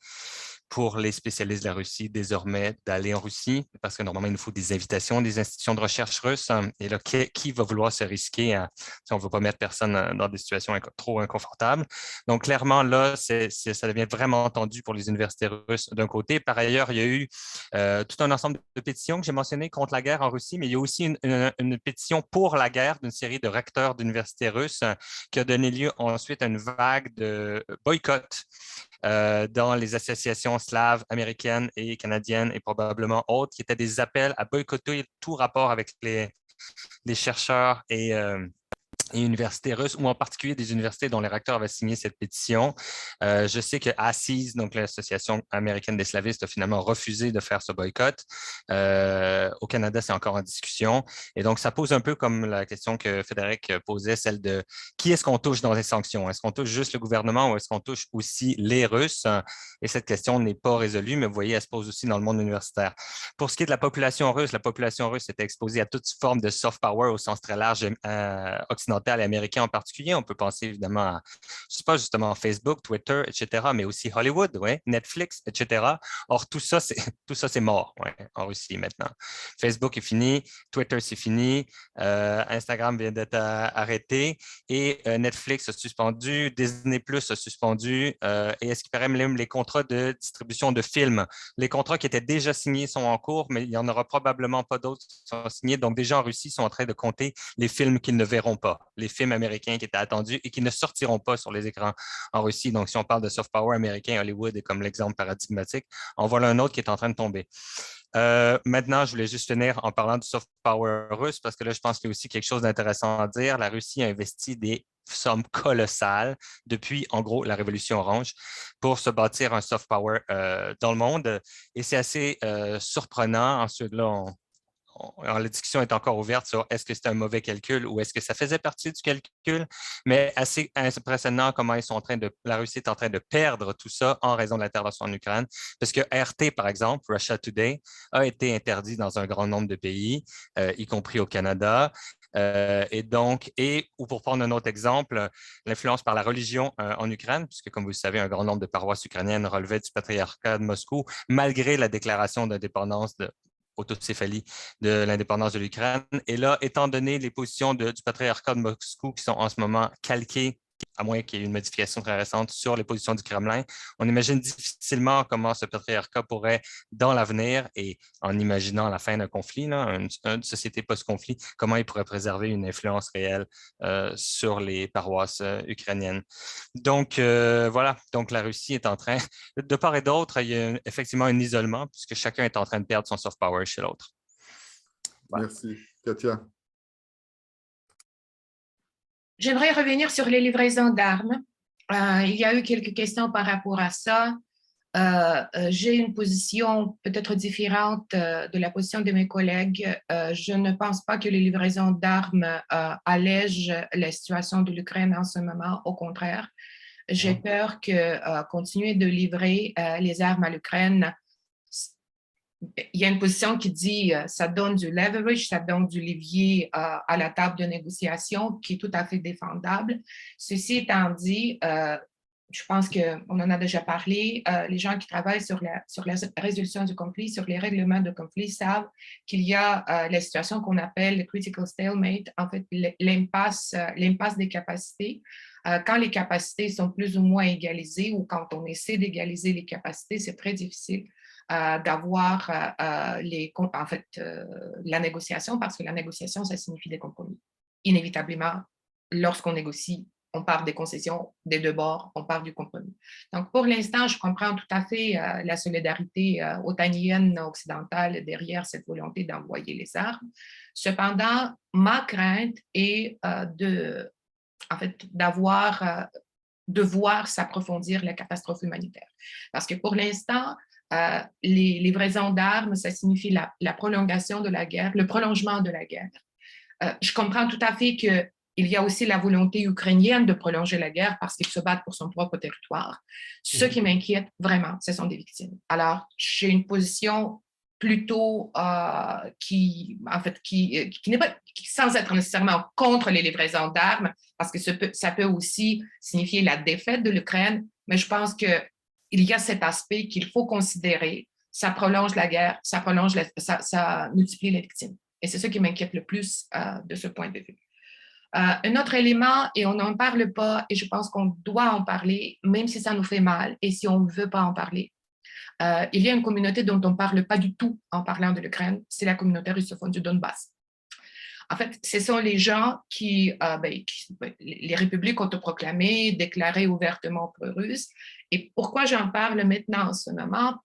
pour les spécialistes de la Russie désormais d'aller en Russie, parce que normalement, il nous faut des invitations des institutions de recherche russes. Et là, qui va vouloir se risquer si on ne veut pas mettre personne dans des situations trop inconfortables? Donc, clairement, là, ça devient vraiment tendu pour les universités russes d'un côté. Par ailleurs, il y a eu tout un ensemble de pétitions que j'ai mentionnées contre la guerre en Russie, mais il y a aussi une pétition pour la guerre d'une série de recteurs d'universités russes qui a donné lieu ensuite à une vague de boycott dans les associations slaves américaines et canadiennes et probablement autres, qui étaient des appels à boycotter tout rapport avec les chercheurs et universités russes, ou en particulier des universités dont les recteurs avaient signé cette pétition. Je sais que ACES, donc l'Association américaine des slavistes, a finalement refusé de faire ce boycott. Au Canada, c'est encore en discussion. Et donc, ça pose un peu comme la question que Frédéric posait, celle de qui est-ce qu'on touche dans les sanctions? Est-ce qu'on touche juste le gouvernement ou est-ce qu'on touche aussi les Russes? Et cette question n'est pas résolue, mais vous voyez, elle se pose aussi dans le monde universitaire. Pour ce qui est de la population russe était exposée à toute forme de soft power au sens très large occidental et américain en particulier. On peut penser évidemment à, je sais pas, justement Facebook, Twitter, etc., mais aussi Hollywood, ouais, Netflix, etc. Or, tout ça, c'est mort en Russie maintenant. Facebook est fini, Twitter, c'est fini, Instagram vient d'être arrêté et Netflix a suspendu, Disney Plus a suspendu et est-ce qu'il paraît même les contrats de distribution de films. Les contrats qui étaient déjà signés sont en cours, mais il n'y en aura probablement pas d'autres qui sont signés. Donc, déjà en Russie, ils sont en train de compter les films qu'ils ne verront pas, les films américains qui étaient attendus et qui ne sortiront pas sur les écrans en Russie. Donc, si on parle de soft power américain, Hollywood est comme l'exemple paradigmatique. En voilà un autre qui est en train de tomber. Maintenant, je voulais juste finir en parlant du soft power russe parce que là, je pense qu'il y a aussi quelque chose d'intéressant à dire. La Russie a investi des sommes colossales depuis, en gros, la Révolution orange pour se bâtir un soft power dans le monde. Et c'est assez surprenant. Ensuite, là, la discussion est encore ouverte sur est-ce que c'est un mauvais calcul ou est-ce que ça faisait partie du calcul, mais assez impressionnant comment la Russie est en train de perdre tout ça en raison de l'intervention en Ukraine, parce que RT, par exemple, Russia Today, a été interdit dans un grand nombre de pays, y compris au Canada. Ou pour prendre un autre exemple, l'influence par la religion en Ukraine, puisque comme vous le savez, un grand nombre de paroisses ukrainiennes relevaient du patriarcat de Moscou, malgré la déclaration d'indépendance autocéphalie de l'indépendance de l'Ukraine. Et là, étant donné les positions du patriarcat de Moscou qui sont en ce moment calquées, à moins qu'il y ait une modification très récente sur les positions du Kremlin, on imagine difficilement comment ce patriarcat pourrait, dans l'avenir, et en imaginant la fin d'un conflit, une société post-conflit, comment il pourrait préserver une influence réelle sur les paroisses ukrainiennes. Donc, voilà. Donc, la Russie est en train, de part et d'autre, il y a effectivement un isolement, puisque chacun est en train de perdre son soft power chez l'autre. Voilà. Merci. Katia. J'aimerais revenir sur les livraisons d'armes. Il y a eu quelques questions par rapport à ça. J'ai une position peut-être différente de la position de mes collègues. Je ne pense pas que les livraisons d'armes allègent la situation de l'Ukraine en ce moment. Au contraire, j'ai peur que continuer de livrer les armes à l'Ukraine, il y a une position qui dit ça donne du leverage, ça donne du levier à la table de négociation qui est tout à fait défendable. Ceci étant dit, je pense qu'on en a déjà parlé, les gens qui travaillent sur la résolution du conflit, sur les règlements de conflit savent qu'il y a la situation qu'on appelle le critical stalemate, en fait l'impasse des capacités. Quand les capacités sont plus ou moins égalisées ou quand on essaie d'égaliser les capacités, c'est très difficile d'avoir la négociation, parce que la négociation, ça signifie des compromis. Inévitablement, lorsqu'on négocie, on part des concessions des deux bords, on part du compromis. Donc, pour l'instant, je comprends tout à fait la solidarité otanienne occidentale derrière cette volonté d'envoyer les armes. Cependant, ma crainte est de voir s'approfondir la catastrophe humanitaire. Parce que pour l'instant, les livraisons d'armes, ça signifie la prolongation de la guerre, le prolongement de la guerre. Je comprends tout à fait qu'il y a aussi la volonté ukrainienne de prolonger la guerre parce qu'ils se battent pour son propre territoire. Ce qui m'inquiète vraiment, ce sont des victimes. Alors, j'ai une position plutôt qui n'est pas sans être nécessairement contre les livraisons d'armes, parce que ça peut aussi signifier la défaite de l'Ukraine, mais je pense qu'il y a cet aspect qu'il faut considérer. Ça prolonge la guerre, ça multiplie les victimes. Et c'est ce qui m'inquiète le plus de ce point de vue. Un autre élément, et on n'en parle pas, et je pense qu'on doit en parler, même si ça nous fait mal, et si on ne veut pas en parler, il y a une communauté dont on ne parle pas du tout en parlant de l'Ukraine, c'est la communauté russophone du Donbass. En fait, ce sont les gens qui les républiques autoproclamées, déclarées ouvertement pro-russes. Et pourquoi j'en parle maintenant en ce moment?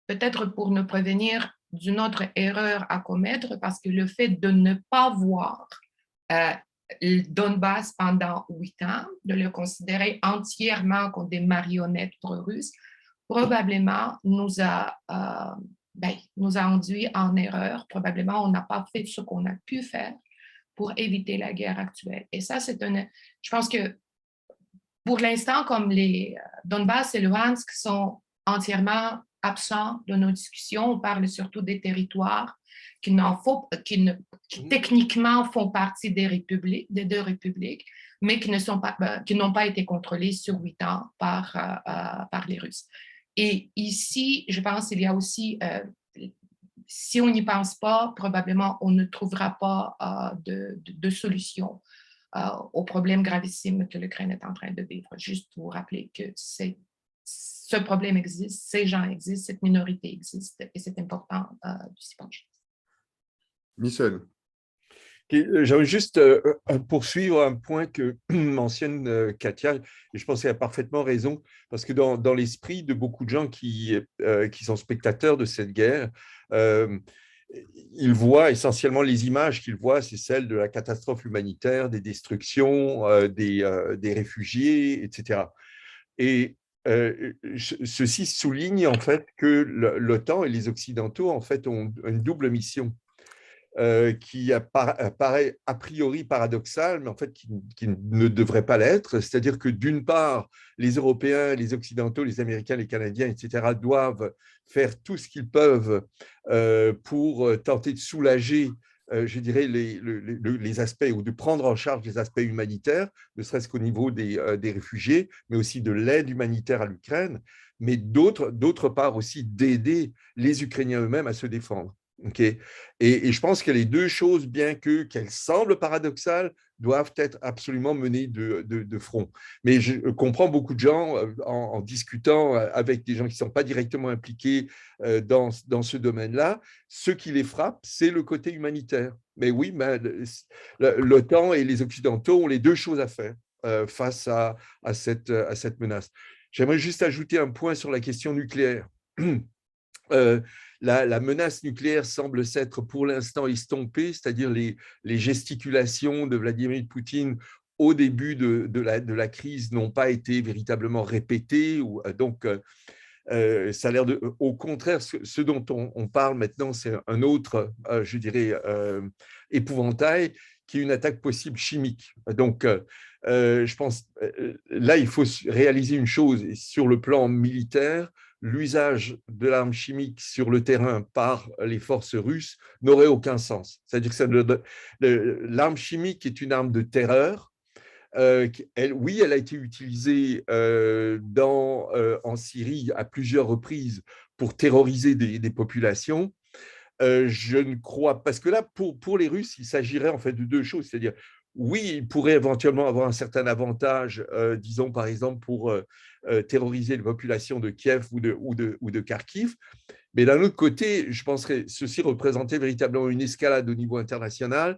Peut-être pour nous prévenir d'une autre erreur à commettre, parce que le fait de ne pas voir le Donbass pendant 8 ans, de le considérer entièrement comme des marionnettes pro-russes, probablement nous a induit en erreur. Probablement, on n'a pas fait ce qu'on a pu faire pour éviter la guerre actuelle. Et ça, je pense que pour l'instant, comme les Donbass et Luhansk sont entièrement absents de nos discussions, on parle surtout des territoires qui techniquement font partie des deux républiques, mais qui n'ont pas été contrôlés sur 8 ans par les Russes. Et ici, je pense qu'il y a aussi, si on n'y pense pas, probablement on ne trouvera pas de solution au problème gravissime que l'Ukraine est en train de vivre. Juste vous rappeler que ce problème existe, ces gens existent, cette minorité existe, et c'est important de s'y pencher. Michel. J'aimerais juste poursuivre un point que mentionne Katia, et je pense qu'elle a parfaitement raison, parce que dans l'esprit de beaucoup de gens qui sont spectateurs de cette guerre, ils voient essentiellement les images qu'ils voient, c'est celles de la catastrophe humanitaire, des destructions, des réfugiés, etc. Et ceci souligne en fait que l'OTAN et les Occidentaux en fait ont une double mission. qui paraît a priori paradoxal, mais en fait qui ne devrait pas l'être. C'est-à-dire que d'une part, les Européens, les Occidentaux, les Américains, les Canadiens, etc., doivent faire tout ce qu'ils peuvent pour tenter de soulager, je dirais, les aspects ou de prendre en charge les aspects humanitaires, ne serait-ce qu'au niveau des réfugiés, mais aussi de l'aide humanitaire à l'Ukraine, mais d'autre part aussi d'aider les Ukrainiens eux-mêmes à se défendre. Okay. Et je pense que les deux choses, bien qu'elles semblent paradoxales, doivent être absolument menées de front. Mais je comprends beaucoup de gens en discutant avec des gens qui ne sont pas directement impliqués dans ce domaine-là. Ce qui les frappe, c'est le côté humanitaire. Mais oui, l'OTAN et les Occidentaux ont les deux choses à faire face à cette menace. J'aimerais juste ajouter un point sur la question nucléaire. La menace nucléaire semble s'être pour l'instant estompée, c'est-à-dire les gesticulations de Vladimir Poutine au début de la crise n'ont pas été véritablement répétées. Donc, ça a l'air de… Au contraire, ce dont on parle maintenant, c'est un autre, je dirais, épouvantail, qui est une attaque possible chimique. Donc, je pense, là, il faut réaliser une chose, sur le plan militaire, l'usage de l'arme chimique sur le terrain par les forces russes n'aurait aucun sens. C'est-à-dire que l'arme chimique est une arme de terreur. Oui, elle a été utilisée en Syrie à plusieurs reprises pour terroriser des populations. Je ne crois pas, parce que là, pour les Russes, il s'agirait en fait de deux choses, c'est-à-dire, oui, ils pourraient éventuellement avoir un certain avantage, disons par exemple pour terroriser les populations de Kiev ou de Kharkiv, mais d'un autre côté, je penserais ceci représentait véritablement une escalade au niveau international,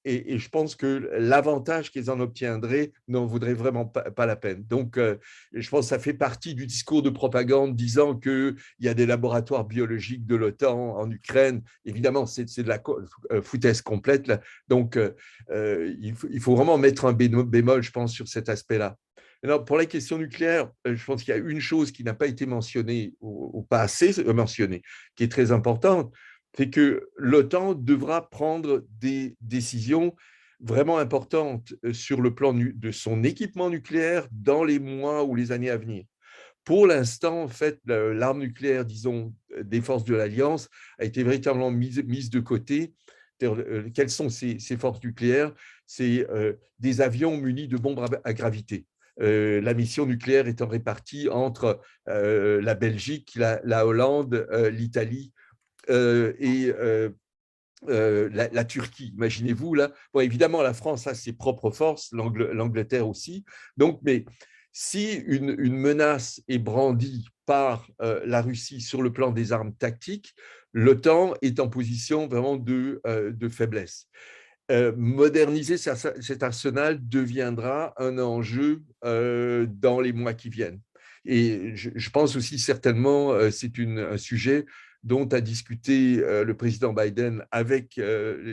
et je pense que l'avantage qu'ils en obtiendraient n'en vaudrait vraiment pas la peine. Donc, je pense que ça fait partie du discours de propagande disant qu'il y a des laboratoires biologiques de l'OTAN en Ukraine. Évidemment, c'est de la foutaise complète, là. Donc, il faut vraiment mettre un bémol, je pense, sur cet aspect-là. Alors, pour la question nucléaire, je pense qu'il y a une chose qui n'a pas été mentionnée ou pas assez mentionnée, qui est très importante, c'est que l'OTAN devra prendre des décisions vraiment importantes sur le plan de son équipement nucléaire dans les mois ou les années à venir. Pour l'instant, en fait, l'arme nucléaire, disons, des forces de l'Alliance a été véritablement mise de côté. Quelles sont ces forces nucléaires? C'est des avions munis de bombes à gravité. La mission nucléaire étant répartie entre la Belgique, la Hollande, l'Italie, et la Turquie, imaginez-vous là. Bon, évidemment, la France a ses propres forces, l'Angleterre aussi. Donc, mais si une menace est brandie par la Russie sur le plan des armes tactiques, l'OTAN est en position vraiment de faiblesse. Moderniser cet arsenal deviendra un enjeu dans les mois qui viennent. Et je pense aussi certainement, c'est un sujet dont a discuté le président Biden avec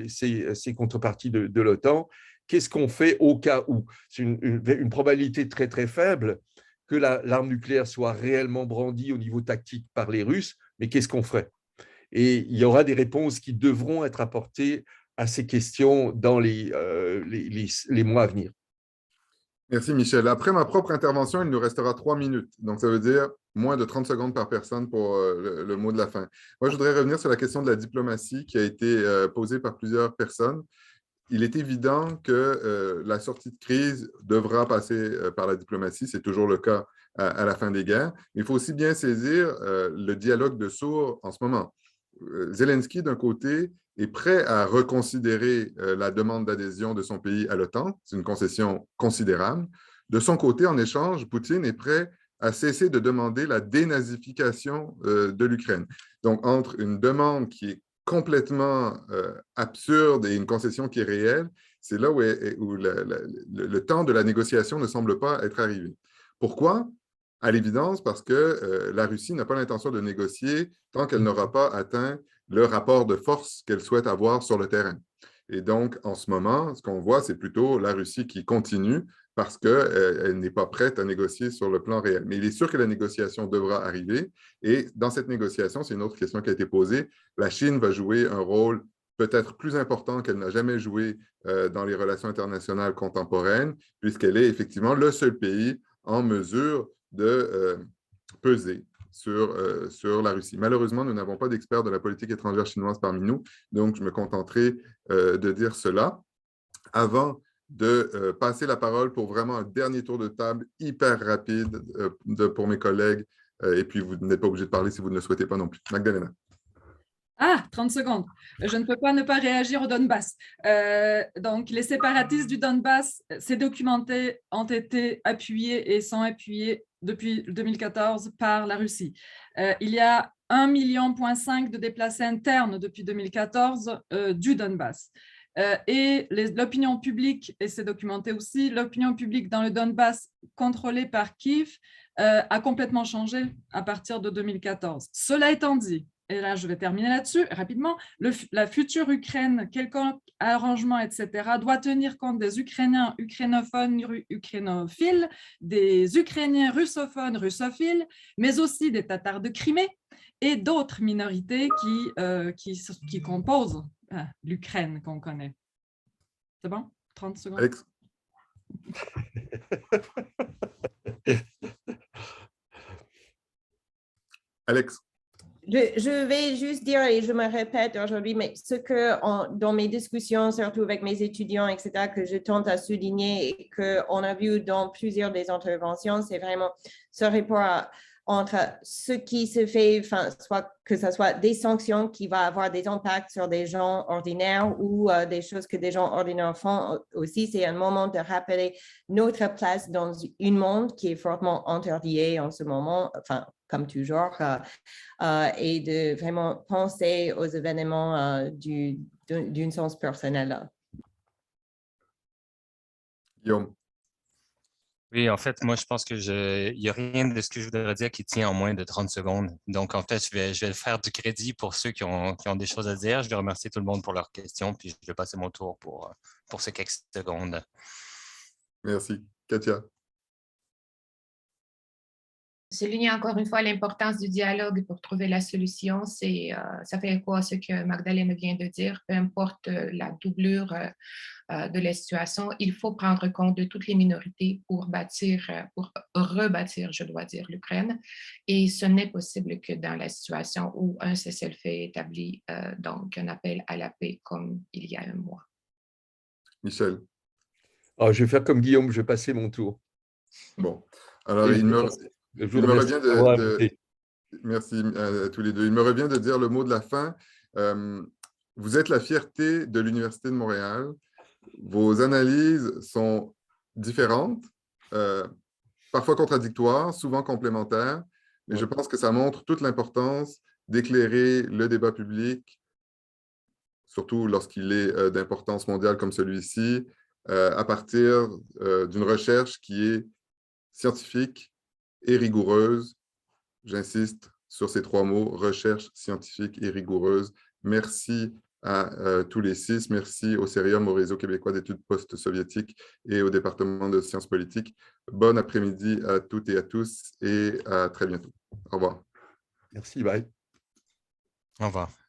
ses contreparties de l'OTAN. Qu'est-ce qu'on fait au cas où? C'est une probabilité très, très faible que l'arme nucléaire soit réellement brandie au niveau tactique par les Russes, mais qu'est-ce qu'on ferait? Et il y aura des réponses qui devront être apportées à ces questions dans les mois à venir. Merci, Michel. Après ma propre intervention, il nous restera 3 minutes. Donc, ça veut dire moins de 30 secondes par personne pour le mot de la fin. Moi, je voudrais revenir sur la question de la diplomatie qui a été posée par plusieurs personnes. Il est évident que la sortie de crise devra passer par la diplomatie. C'est toujours le cas à la fin des guerres. Il faut aussi bien saisir le dialogue de sourds en ce moment. Zelensky, d'un côté, est prêt à reconsidérer la demande d'adhésion de son pays à l'OTAN. C'est une concession considérable. De son côté, en échange, Poutine est prêt à cesser de demander la dénazification de l'Ukraine. Donc, entre une demande qui est complètement absurde et une concession qui est réelle, c'est là où le temps de la négociation ne semble pas être arrivé. Pourquoi? À l'évidence, parce que la Russie n'a pas l'intention de négocier tant qu'elle n'aura pas atteint le rapport de force qu'elle souhaite avoir sur le terrain. Et donc, en ce moment, ce qu'on voit, c'est plutôt la Russie qui continue parce qu'elle n'est pas prête à négocier sur le plan réel. Mais il est sûr que la négociation devra arriver. Et dans cette négociation, c'est une autre question qui a été posée, la Chine va jouer un rôle peut-être plus important qu'elle n'a jamais joué dans les relations internationales contemporaines, puisqu'elle est effectivement le seul pays en mesure de peser sur la Russie. Malheureusement, nous n'avons pas d'experts de la politique étrangère chinoise parmi nous, donc je me contenterai de dire cela. Avant de passer la parole pour vraiment un dernier tour de table hyper rapide pour mes collègues, et puis vous n'êtes pas obligé de parler si vous ne le souhaitez pas non plus. Magdalena. Ah, 30 secondes. Je ne peux pas ne pas réagir au Donbass. Donc, les séparatistes du Donbass, c'est documenté, ont été appuyés et sont appuyés depuis 2014 par la Russie. Il y a 1,5 million de déplacés internes depuis 2014 du Donbass. Et l'opinion publique, et c'est documenté aussi, l'opinion publique dans le Donbass contrôlée par Kiev a complètement changé à partir de 2014. Cela étant dit, et là je vais terminer là-dessus rapidement, la future Ukraine, quelconque arrangement, etc., doit tenir compte des Ukrainiens ukrainophones, ukrainophiles, des Ukrainiens russophones, russophiles, mais aussi des Tatars de Crimée et d'autres minorités qui composent l'Ukraine qu'on connaît. C'est bon? 30 secondes. Alex. Alex. Je vais juste dire, et je me répète aujourd'hui, mais ce que dans mes discussions, surtout avec mes étudiants, etc., que je tente à souligner et qu'on a vu dans plusieurs des interventions, c'est vraiment ce rapport entre ce qui se fait, soit que ce soit des sanctions qui vont avoir des impacts sur des gens ordinaires ou des choses que des gens ordinaires font aussi. C'est un moment de rappeler notre place dans un monde qui est fortement interdit en ce moment, comme toujours, et de vraiment penser aux événements d'un sens personnel. Guillaume. Oui, en fait, moi, je pense qu'il n'y a rien de ce que je voudrais dire qui tient en moins de 30 secondes. Donc, en fait, je vais faire du crédit pour ceux qui ont des choses à dire. Je vais remercier tout le monde pour leurs questions, puis je vais passer mon tour pour ces quelques secondes. Merci. Katia. Souligner encore une fois l'importance du dialogue pour trouver la solution. Ça fait écho à ce que Magdalena vient de dire. Peu importe la doublure de la situation, il faut prendre compte de toutes les minorités pour rebâtir, je dois dire, l'Ukraine. Et ce n'est possible que dans la situation où un cessez-le-feu est établi, donc un appel à la paix comme il y a un mois. Michel. Je vais faire comme Guillaume, je vais passer mon tour. Bon, alors il me revient de merci à tous les deux. Il me revient de dire le mot de la fin. Vous êtes la fierté de l'Université de Montréal. Vos analyses sont différentes, parfois contradictoires, souvent complémentaires, mais je pense que ça montre toute l'importance d'éclairer le débat public, surtout lorsqu'il est d'importance mondiale comme celui-ci, à partir d'une recherche qui est scientifique et rigoureuse. J'insiste sur ces 3 mots, recherche scientifique et rigoureuse. Merci à tous les 6. Merci au CERIUM, au Réseau québécois d'études post-soviétiques et au département de sciences politiques. Bon après-midi à toutes et à tous et à très bientôt. Au revoir. Merci, bye. Au revoir.